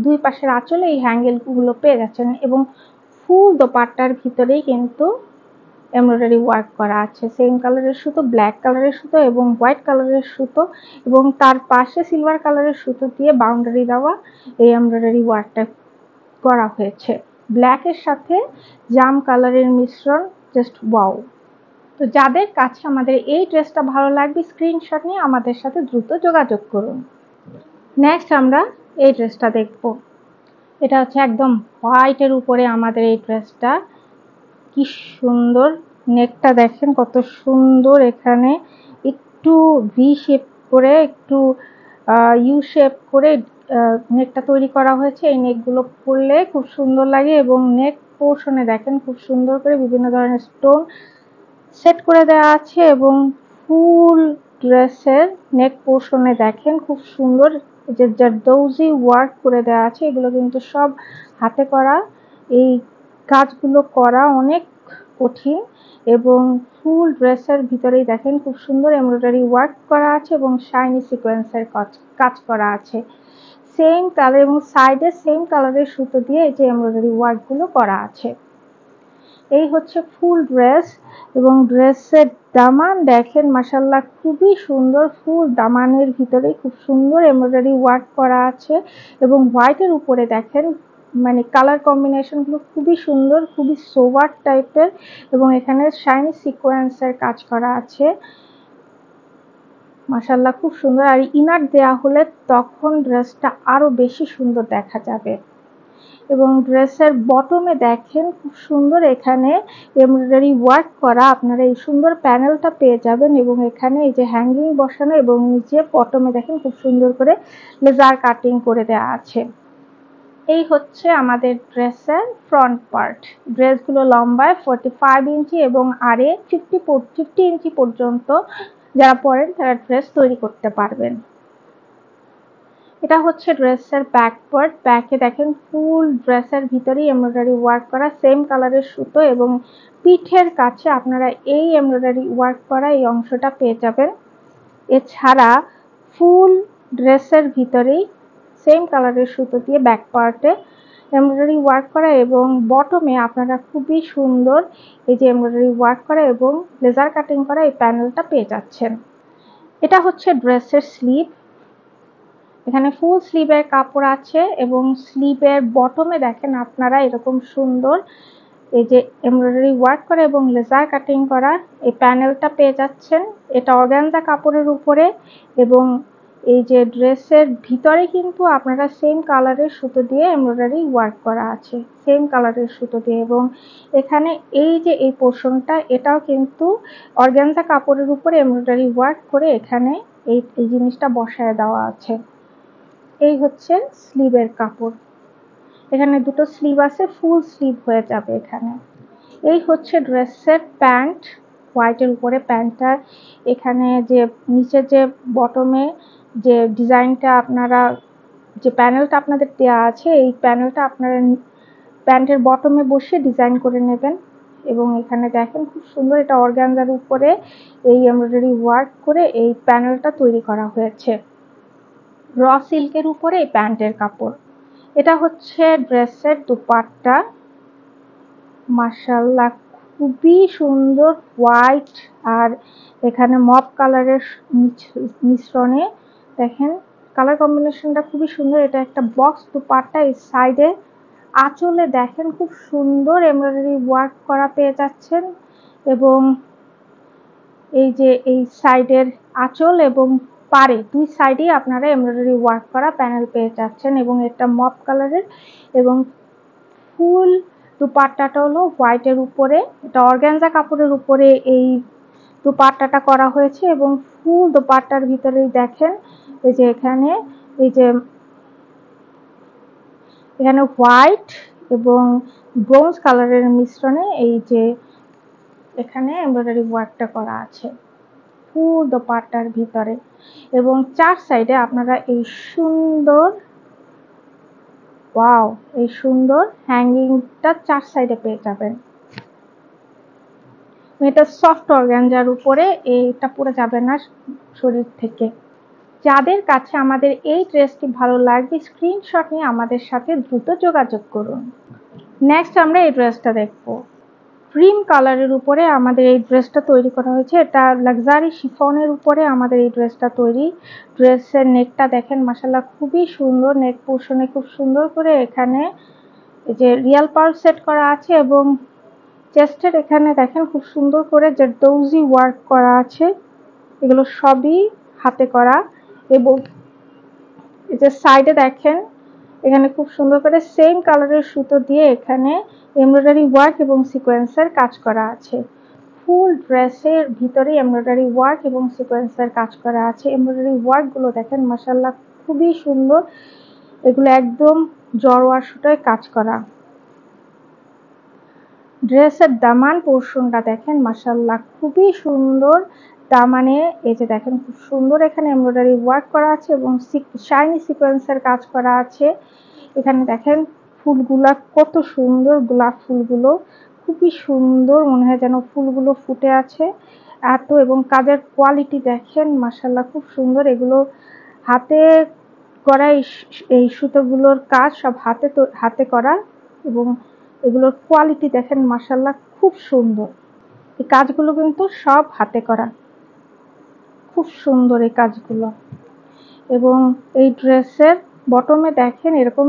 দুই পাশের আঁচলে এই হ্যাঙ্গেল গুলো পেয়ে যাচ্ছেন এবং ফুল দোপাট্টার ভিতরেই কিন্তু এমব্রয়ডারি ওয়ার্ক করা আছে। সেম কালারের সুতো, ব্ল্যাক কালারের সুতো এবং হোয়াইট কালারের সুতো এবং তার পাশে সিলভার কালারের সুতো দিয়ে বাউন্ডারি দেওয়া এই এমব্রয়ডারি ওয়ার্কটা করা হয়েছে। ব্ল্যাকের সাথে জাম কালারের মিশ্রণ, জাস্ট ওয়াও। তো যাদের কাছে আমাদের এই ড্রেসটা ভালো লাগবে স্ক্রিনশট নিয়ে আমাদের সাথে দ্রুত যোগাযোগ করুন। নেক্সট আমরা এই ড্রেসটা দেখব। এটা হচ্ছে একদম হোয়াইটের উপরে আমাদের এই ড্রেসটা, কি সুন্দর। নেকটা দেখেন কত সুন্দর, এখানে একটু ভি শেপ করে, একটু ইউ শেপ করে নেকটা তৈরি করা হয়েছে। এই নেকগুলো পরলে খুব সুন্দর লাগে এবং নেক পোর্শনে দেখেন খুব সুন্দর করে বিভিন্ন ধরনের স্টোন সেট করে দেওয়া আছে এবং ফুল ড্রেসের নেক পোর্শনে দেখেন খুব সুন্দর যে জারদৌজি ওয়ার্ক করে দেওয়া আছে। এগুলো কিন্তু সব হাতে করা, এই কাজগুলো করা অনেক কঠিন এবং ফুল ড্রেসের ভিতরেই দেখেন খুব সুন্দর এমব্রয়ডারি ওয়ার্ক করা আছে এবং শাইনি সিকোয়েন্সের কাজ করা আছে। সেম কালার এবং সাইডে সেম কালারের সুতো দিয়ে এই যে এমব্রয়ডারি ওয়ার্কগুলো করা আছে। এই হচ্ছে ফুল ড্রেস এবং ড্রেসের দামান দেখেন মাশাআল্লাহ খুবই সুন্দর, ফুল দামানের ভিতরে খুব সুন্দর এমব্রয়ডারি ওয়ার্ক করা আছে এবং হোয়াইটের উপরে দেখেন মানে কালার কম্বিনেশনগুলো খুবই সুন্দর, খুবই সোবার টাইপের এবং এখানে শাইনি সিকোয়েন্সের কাজ করা আছে। মাশাআল্লাহ খুব সুন্দর। আর ইনার দেয়া হলে তখন ড্রেসটা আরো বেশি সুন্দর দেখা যাবে। এবং ড্রেসের বটমে দেখেন খুব সুন্দর এখানে এমব্রয়ডারি ওয়ার্ক করা, আপনারা এই সুন্দর প্যানেলটা পেয়ে যাবেন এবং এখানে এই যে হ্যাঙ্গিং বসানো এবং নিচে বটমে দেখেন খুব সুন্দর করে লেজার কাটিং করে দেওয়া আছে। এই হচ্ছে আমাদের ড্রেসের ফ্রন্ট পার্ট। ড্রেসগুলো লম্বায় 45 ইঞ্চি এবং আরে 50 ইঞ্চি পর্যন্ত যারা পরেন তারা ড্রেস তৈরি করতে পারবেন। এটা হচ্ছে ড্রেসের ব্যাক পার্ট। ব্যাকে দেখেন ফুল ড্রেসের ভিতরেই এমব্রয়ডারি ওয়ার্ক করা, সেম কালারের সুতো এবং পিঠের কাছে আপনারা এই এমব্রয়ডারি ওয়ার্ক করা এই অংশটা পেয়ে যাবেন। এছাড়া ফুল ড্রেসের ভিতরেই সেম কালারের সুতো দিয়ে ব্যাক পার্টে এমব্রয়ডারি ওয়ার্ক করা এবং বটমে আপনারা খুবই সুন্দর এই যে এমব্রয়ডারি ওয়ার্ক করা এবং লেজার কাটিং করা এই প্যানেলটা পেয়ে যাচ্ছেন। এটা হচ্ছে ড্রেসের স্লিভ। এখানে ফুল স্লিভের কাপড় আছে এবং স্লিভের বটমে দেখেন আপনারা এরকম সুন্দর এই যে এমব্রয়ডারি ওয়ার্ক করা এবং লেজার কাটিং করা এই প্যানেলটা পেয়ে যাচ্ছেন। এটা অর্গানজা কাপড়ের উপরে এবং এই যে ড্রেসের ভিতরে কিন্তু আপনারা সেম কালারের সুতো দিয়ে এমব্রয়ডারি ওয়ার্ক করা আছে, সেম কালারের সুতো দিয়ে। এবং এখানে এই যে এই পোর্শনটা এটাও কিন্তু অর্গানজা কাপড়ের উপরে এমব্রয়ডারি ওয়ার্ক করে এখানে এই জিনিসটা বসায় দেওয়া আছে। এই হচ্ছে স্লিভের কাপড়। এখানে দুটো স্লিভ আছে, ফুল স্লিভ হয়ে যাবে এখানে। এই হচ্ছে ড্রেসের প্যান্ট, হোয়াইটের উপরে প্যান্টটা। এখানে যে নিচে যে বটমে যে ডিজাইনটা আপনারা যে প্যানেলটা আপনাদের দেওয়া আছে এই প্যানেলটা আপনারা প্যান্টের বটমে বসিয়ে ডিজাইন করে নেবেন। এবং এখানে দেখেন খুব সুন্দর, এটা অর্গানজার উপরে এই এমব্রয়ডারি ওয়ার্ক করে এই প্যানেলটা তৈরি করা হয়েছে। র সিল্কের উপরে এই প্যান্টের কাপড়। এটা হচ্ছে ড্রেসের দুপাট্টা। মাশাআল্লাহ খুবই সুন্দর, হোয়াইট আর এখানে মপ কালারের মিশ্রণে দেখেন কালার কম্বিনেশনটা খুবই সুন্দর। এটা একটা বক্স দুপাট্টা। এই সাইডে আঁচলে দেখেন খুব সুন্দর এমব্রয়ডারি ওয়ার্ক করা পেয়ে যাচ্ছেন এবং এই যে এই সাইডের আঁচল এবং পাড়ে দুই সাইডেই আপনারা এমব্রয়ডারি ওয়ার্ক করা প্যানেল পেয়ে যাচ্ছেন এবং এটা মপ কালারের এবং ফুল দুপাট্টাটা হলো হোয়াইটের উপরে। এটা অর্গানজা কাপড়ের উপরে এই দুপাট্টাটা করা হয়েছে এবং ফুল দুপাট্টার ভিতরেই দেখেন এই যে এখানে হোয়াইট এবং ব্রোঞ্জ কালারের মিশ্রণে এই যে এখানে এমব্রয়ডারি ওয়ার্কটা করা আছে ফুল দোপাট্টার ভিতরে এবং চার সাইডে আপনারা এই সুন্দর ওয়াও এই সুন্দর হ্যাঙ্গিংটা চার সাইডে পেয়ে যাবেন। এটা সফট অর্গানজার উপরে, এটা পরে যাবে না শরীর থেকে। যাদের কাছে আমাদের এই ড্রেসটি ভালো লাগবে স্ক্রিনশট নিয়ে আমাদের সাথে দ্রুত যোগাযোগ করুন। নেক্সট আমরা এই ড্রেসটা দেখব। ক্রিম কালারের উপরে আমাদের এই ড্রেসটা তৈরি করা হয়েছে। এটা লাক্সারি শিফনের উপরে আমাদের এই ড্রেসটা তৈরি। ড্রেসের নেকটা দেখেন মাশাআল্লাহ খুবই সুন্দর। নেক পোর্শনে খুব সুন্দর করে এখানে এই যে রিয়াল পার্ল সেট করা আছে এবং চেস্টের এখানে দেখেন খুব সুন্দর করে জারদৌজি ওয়ার্ক করা আছে। এগুলো সবই হাতে করা এবং এই যে সাইডে দেখেন এখানে খুব সুন্দর করে সেম কালারের সুতো দিয়ে এখানে এমব্রয়ডারি ওয়ার্ক এবং সিকোয়েন্সের কাজ করা আছে। ফুল ড্রেসের ভিতরে এমব্রয়ডারি ওয়ার্ক এবং সিকোয়েন্সের কাজ করা আছে। এমব্রয়ডারি ওয়ার্কগুলো দেখেন মাশাআল্লাহ খুবই সুন্দর। এগুলো একদম জড়োয়া সুতোয় কাজ করা। ড্রেসের দামান পোর্শনটা দেখেন মাশাআল্লাহ খুবই সুন্দর। দামানে এই যে দেখেন খুব সুন্দর এখানে এমব্রয়ডারি ওয়ার্ক করা আছে এবং শাইনি সিকোয়েন্সের কাজ করা আছে। এখানে দেখেন ফুলগুলা কত সুন্দর, গোলাপ ফুলগুলো খুবই সুন্দর, মনে হয় যেন ফুলগুলো ফুটে আছে এত। এবং কাজের কোয়ালিটি দেখেন মাশাআল্লাহ খুব সুন্দর। এগুলো হাতে করা, এই সুতোগুলোর কাজ সব হাতে করা এবং এগুলোর কোয়ালিটি দেখেন মাশাআল্লাহ খুব সুন্দর। এই কাজগুলো কিন্তু সব হাতে করা, খুব সুন্দর এই কাজগুলো। এবং এই ড্রেসের বটমে দেখেন এরকম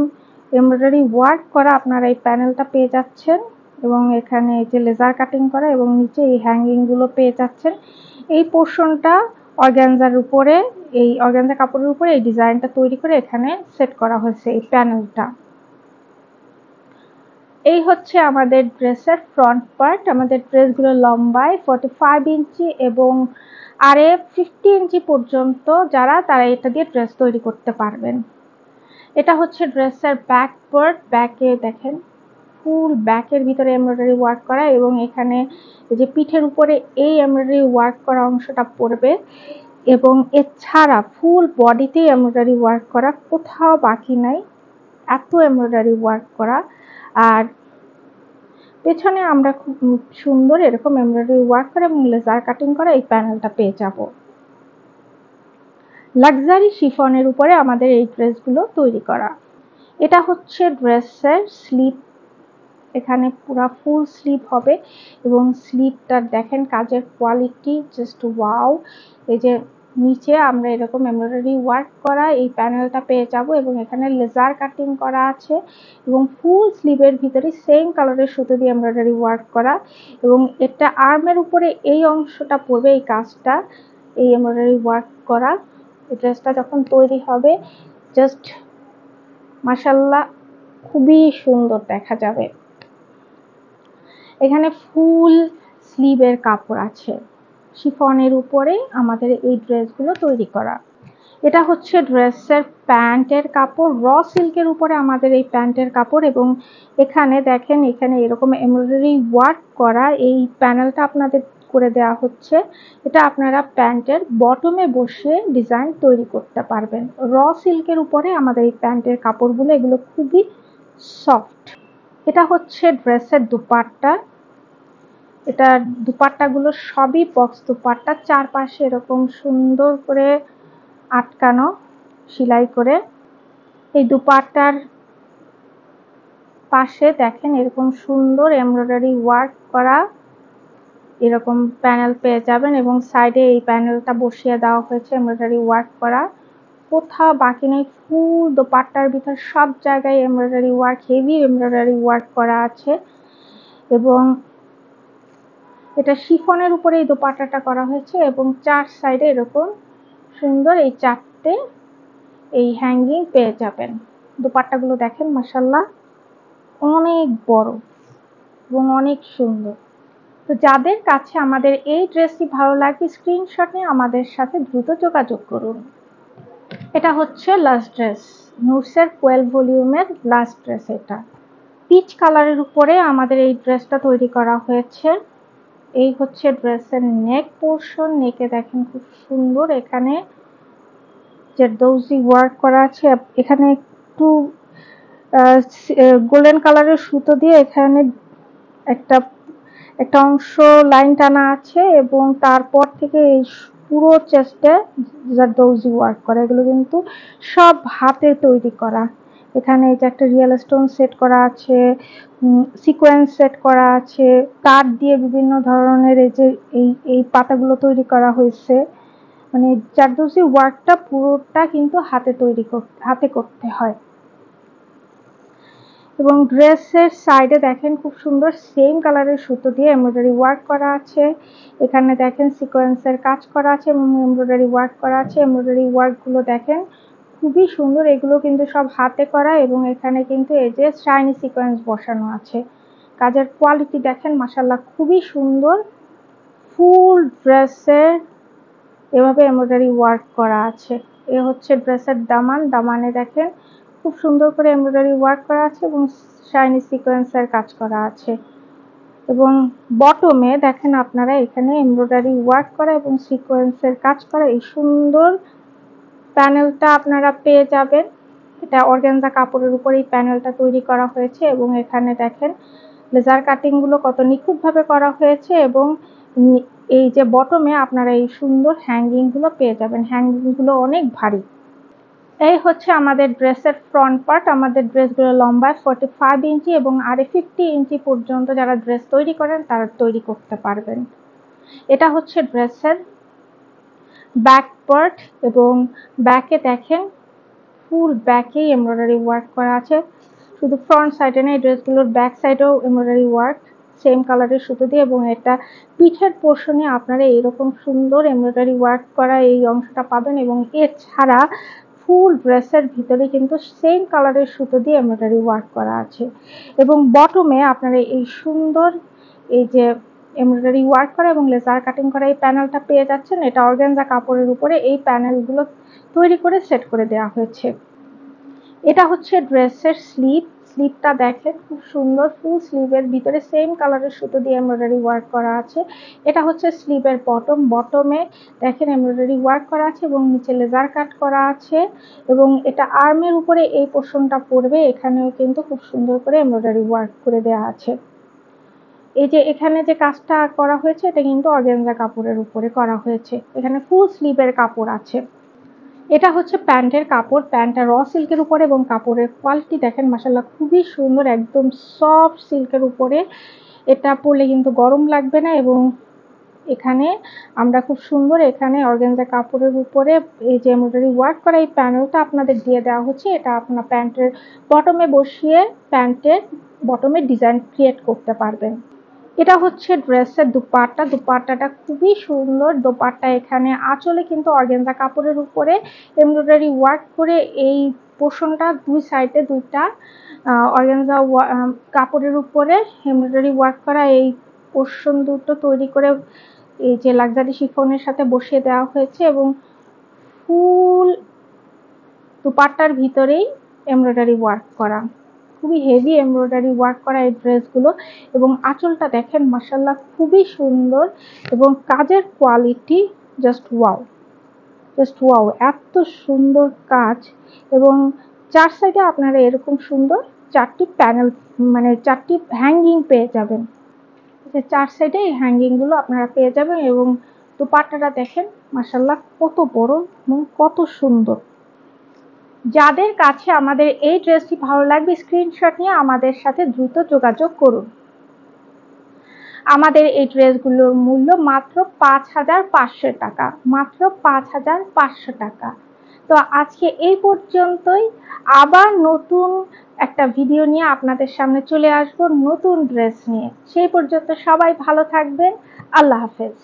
এমব্রয়ডারি ওয়ার্ক করা আপনারা এই প্যানেলটা পেয়ে যাচ্ছেন এবং এখানে এই যে লেজার কাটিং করা এবং নিচে এই হ্যাঙ্গিংগুলো পেয়ে যাচ্ছেন। এই পোর্শনটা অর্গানজার উপরে, এই অর্গানজা কাপড়ের উপরে এই ডিজাইনটা তৈরি করে এখানে সেট করা হয়েছে এই প্যানেলটা। এই হচ্ছে আমাদের ড্রেসের ফ্রন্ট পার্ট। আমাদের ড্রেসগুলো লম্বায় 45 ইঞ্চি এবং আরে 50 ইঞ্চি পর্যন্ত যারা তারা এটা দিয়ে ড্রেস তৈরি করতে পারবেন। এটা হচ্ছে ড্রেসের ব্যাক পার্ট। ব্যাকে দেখেন ফুল ব্যাকের ভিতরে এমব্রয়ডারি ওয়ার্ক করা এবং এখানে এই যে পিঠের উপরে এই এমব্রয়ডারি ওয়ার্ক করা অংশটা পড়বে এবং এছাড়া ফুল বডিতেই এমব্রয়ডারি ওয়ার্ক করা, কোথাও বাকি নাই, এত এমব্রয়ডারি ওয়ার্ক করা। আর পেছনে আমরা খুব সুন্দর এরকম এমব্রয়ডারি ওয়ার্ক করা এবং লেজার কাটিং করা এই প্যানেলটা পেয়ে যাব। লাক্সারি শিফনের উপরে আমাদের এই ড্রেসগুলো তৈরি করা। এটা হচ্ছে ড্রেসের স্লিভ। এখানে পুরো ফুল স্লিভ হবে এবং স্লিভটা দেখেন কাজের কোয়ালিটি জাস্ট ওয়াও। এই যে নিচে আমরা এরকম এমব্রয়ডারি ওয়ার্ক করা এই প্যানেলটা পেয়ে যাব এবং এখানে লেজার কাটিং করা আছে এবং ফুল স্লিভের ভিতরে সেম কালারের সুতো দিয়ে এমব্রয়ডারি ওয়ার্ক করা এবং এটা আর্মের উপরে এই অংশটা পড়বে, এই কাজটা এই এমব্রয়ডারি ওয়ার্ক করা। এই ড্রেসটা যখন তৈরি হবে জাস্ট মাশাআল্লাহ খুবই সুন্দর দেখা যাবে। এখানে ফুল স্লিভের কাপড় আছে। শিফনের উপরে আমাদের এই ড্রেসগুলো তৈরি করা। এটা হচ্ছে ড্রেসের প্যান্টের কাপড়। র সিল্কের উপরে আমাদের এই প্যান্টের কাপড় এবং এখানে দেখেন এখানে এরকম এমব্রয়ডারি ওয়ার্ক করা এই প্যানেলটা আপনাদের করে দেওয়া হচ্ছে। এটা আপনারা প্যান্টের বটমে বসিয়ে ডিজাইন তৈরি করতে পারবেন। র সিল্কের উপরে আমাদের এই প্যান্টের কাপড়গুলো, এগুলো খুবই সফট। এটা হচ্ছে ড্রেসের দুপাট্টা। এটার দুপাট্টাগুলো সবই বক্স দুপাট্টা, চারপাশে এরকম সুন্দর করে আটকানো সেলাই করে। এই দুপাট্টার পাশে দেখেন এরকম সুন্দর এমব্রয়ডারি ওয়ার্ক করা এরকম প্যানেল পেয়ে যাবেন, এবং সাইডে এই প্যানেলটা বসিয়ে দেওয়া হয়েছে এমব্রয়ডারি ওয়ার্ক করা। কোথাও বাকি নেই, ফুল দোপাট্টার ভিতর সব জায়গায় embroidery work, heavy embroidery work করা আছে। এবং এটা শিফনের উপরে এই দোপাট্টাটা করা হয়েছে, এবং চার সাইডে এরকম সুন্দর এই চারটে এই হ্যাঙ্গিং পেয়ে যাবেন। দোপাট্টাগুলো দেখেন মাশাআল্লাহ অনেক বড় এবং অনেক সুন্দর। তো যাদের কাছে আমাদের এই ড্রেসটি ভালো লাগে স্ক্রিনশট নিয়ে আমাদের সাথে দ্রুত যোগাযোগ করুন। এটা হচ্ছে লাস্ট ড্রেস, নুটসের 12 ভলিউমের লাস্ট ড্রেস। এটা পিচ কালারের উপরে আমাদের এই ড্রেসটা তৈরি করা হয়েছে। এই হচ্ছে ড্রেসের নেক পোর্শন। নেকে দেখেন খুব সুন্দর এখানে জারদৌজি ওয়ার্ক করা আছে। এখানে একটু গোল্ডেন কালারের সুতো দিয়ে এখানে একটা অংশ লাইন টানা আছে, এবং তারপর থেকে এই পুরো চেস্টে জারদৌজি ওয়ার্ক করা। এগুলো কিন্তু সব হাতে তৈরি করা। এখানে এই যে একটা রিয়েল স্টোন সেট করা আছে, সিকোয়েন্স সেট করা আছে, কাঠ দিয়ে বিভিন্ন ধরনের এই যে এই পাতাগুলো তৈরি করা হয়েছে। মানে জারদৌজি ওয়ার্কটা পুরোটা কিন্তু হাতে করতে হয়। এবং ড্রেসের সাইডে দেখেন খুব সুন্দর সেম কালারের সুতো দিয়ে এমব্রয়ডারি ওয়ার্ক করা আছে। এখানে দেখেন সিকোয়েন্সের কাজ করা আছে এবং এমব্রয়ডারি ওয়ার্ক করা আছে। এমব্রয়ডারি ওয়ার্কগুলো দেখেন খুবই সুন্দর, এগুলো কিন্তু সব হাতে করা, এবং এখানে কিন্তু এই যে শাইনি সিকোয়েন্স বসানো আছে। কাজের কোয়ালিটি দেখেন মাশাআল্লাহ খুবই সুন্দর। ফুল ড্রেসে এভাবে এমব্রয়ডারি ওয়ার্ক করা আছে। এ হচ্ছে ড্রেসের দামান। দামানে দেখেন খুব সুন্দর করে এমব্রয়ডারি ওয়ার্ক করা আছে এবং শাইনি সিকোয়েন্সের কাজ করা আছে। এবং বটমে দেখেন আপনারা এখানে এমব্রয়ডারি ওয়ার্ক করা এবং সিকোয়েন্সের কাজ করা এই সুন্দর প্যানেলটা আপনারা পেয়ে যাবেন। এটা অর্গানজা কাপড়ের উপর এই প্যানেলটা তৈরি করা হয়েছে, এবং এখানে দেখেন লেজার কাটিং গুলো কত নিখুঁতভাবে করা হয়েছে। এবং এই যে বটমে আপনারা এই সুন্দর হ্যাঙ্গিং গুলো পেয়ে যাবেন। হ্যাঙ্গিং গুলো অনেক ভারী। এই হচ্ছে আমাদের ড্রেসের ফ্রন্ট পার্ট। আমাদের ড্রেসগুলো লম্বায় 45 ইঞ্চি এবং আরে 50 ইঞ্চি পর্যন্ত যারা ড্রেস তৈরি করেন তারা তৈরি করতে পারবেন। এটা হচ্ছে ড্রেসের ব্যাক পার্ট, এবং ব্যাকে দেখেন ফুল ব্যাকেই এমব্রয়ডারি ওয়ার্ক করা আছে। শুধু ফ্রন্ট সাইডে না, এই ড্রেসগুলোর ব্যাক সাইডেও এমব্রয়ডারি ওয়ার্ক সেম কালারের সুতো দিয়ে, এবং এটা পিঠের পোর্শনে আপনারা এরকম সুন্দর এমব্রয়ডারি ওয়ার্ক করা এই অংশটা পাবেন। এবং এছাড়া ফুল ড্রেসের ভিতরে কিন্তু সেম কালারের সুতো দিয়ে এমব্রয়ডারি ওয়ার্ক করা আছে। এবং বটমে আপনারা এই সুন্দর এই যে এমব্রয়ডারি ওয়ার্ক করা এবং লেজার কাটিং করা এই প্যানেলটা পেয়ে যাচ্ছেন। এটা অর্গানজা কাপড়ের উপরে এই প্যানেলগুলো তৈরি করে সেট করে দেওয়া হয়েছে। এটা হচ্ছে ড্রেসের স্লিভ। স্লিভটা দেখেন খুব সুন্দর, ফুল স্লিভের ভিতরে সেম কালারের সুতো দিয়ে এমব্রয়ডারি ওয়ার্ক করা আছে। এটা হচ্ছে স্লিভের বটম। বটমে দেখেন এমব্রয়ডারি ওয়ার্ক করা আছে এবং নিচে লেজার কাট করা আছে, এবং এটা আর্মের উপরে এই পোর্শনটা পড়বে। এখানেও কিন্তু খুব সুন্দর করে এমব্রয়ডারি ওয়ার্ক করে দেওয়া আছে। এই যে এখানে যে কাজটা করা হয়েছে এটা কিন্তু অর্গানজা কাপড়ের উপরে করা হয়েছে। এখানে ফুল স্লিভের কাপড় আছে। এটা হচ্ছে প্যান্টের কাপড়। প্যান্টটা র সিল্কের উপরে, এবং কাপড়ের কোয়ালিটি দেখেন মাশাআল্লাহ খুবই সুন্দর, একদম সফট সিল্কের উপরে। এটা পরলে কিন্তু গরম লাগবে না। এবং এখানে আমরা খুব সুন্দর এখানে অর্গানজা কাপড়ের উপরে এই যে এমব্রয়ডারি ওয়ার্ক করা এই প্যানেলটা আপনাদের দিয়ে দেওয়া হচ্ছে। এটা আপনার প্যান্টের বটমে বসিয়ে প্যান্টের বটমে ডিজাইন ক্রিয়েট করতে পারবেন। এটা হচ্ছে ড্রেসের দুপাট্টা। দুপাট্টাটা খুবই সুন্দর। দোপাট্টা এখানে আঁচলে কিন্তু অর্গানজা কাপড়ের উপরে এমব্রয়ডারি ওয়ার্ক করে এই পোর্শনটা দুই সাইডে দুইটা অর্গানজা কাপড়ের উপরে এমব্রয়ডারি ওয়ার্ক করা এই পোর্শন দুটো তৈরি করে এই যে লাক্সারি শিফনের সাথে বসিয়ে দেওয়া হয়েছে, এবং ফুল দুপাট্টার ভিতরেই এমব্রয়ডারি ওয়ার্ক করা। খুবই হেভি এমব্রয়ডারি ওয়ার্ক করা এই ড্রেসগুলো। এবং আঁচলটা দেখেন মাশাআল্লাহ খুবই সুন্দর, এবং কাজের quality just wow, just wow, এত সুন্দর কাজ। এবং 4 সাইডে আপনারা এরকম সুন্দর 4টি প্যানেল, মানে 4টি হ্যাঙ্গিং পেয়ে যাবেন। যে 4 সাইডে এই হ্যাঙ্গিং গুলো আপনারা পেয়ে যাবেন। এবং দুপাট্টাটা দেখেন মাশাআল্লাহ কত বড় এবং কত সুন্দর। যাদের কাছে আমাদের এই ড্রেসটি ভালো লাগবে স্ক্রিনশট নিয়ে আমাদের সাথে দ্রুত যোগাযোগ করুন। আমাদের এই ড্রেসগুলোর মূল্য মাত্র 5,500 টাকা, মাত্র 5,500 টাকা। তো আজকে এই পর্যন্তই। আবার নতুন একটা ভিডিও নিয়ে আপনাদের সামনে চলে আসব নতুন ড্রেস নিয়ে। সেই পর্যন্ত সবাই ভালো থাকবেন। আল্লাহ হাফেজ।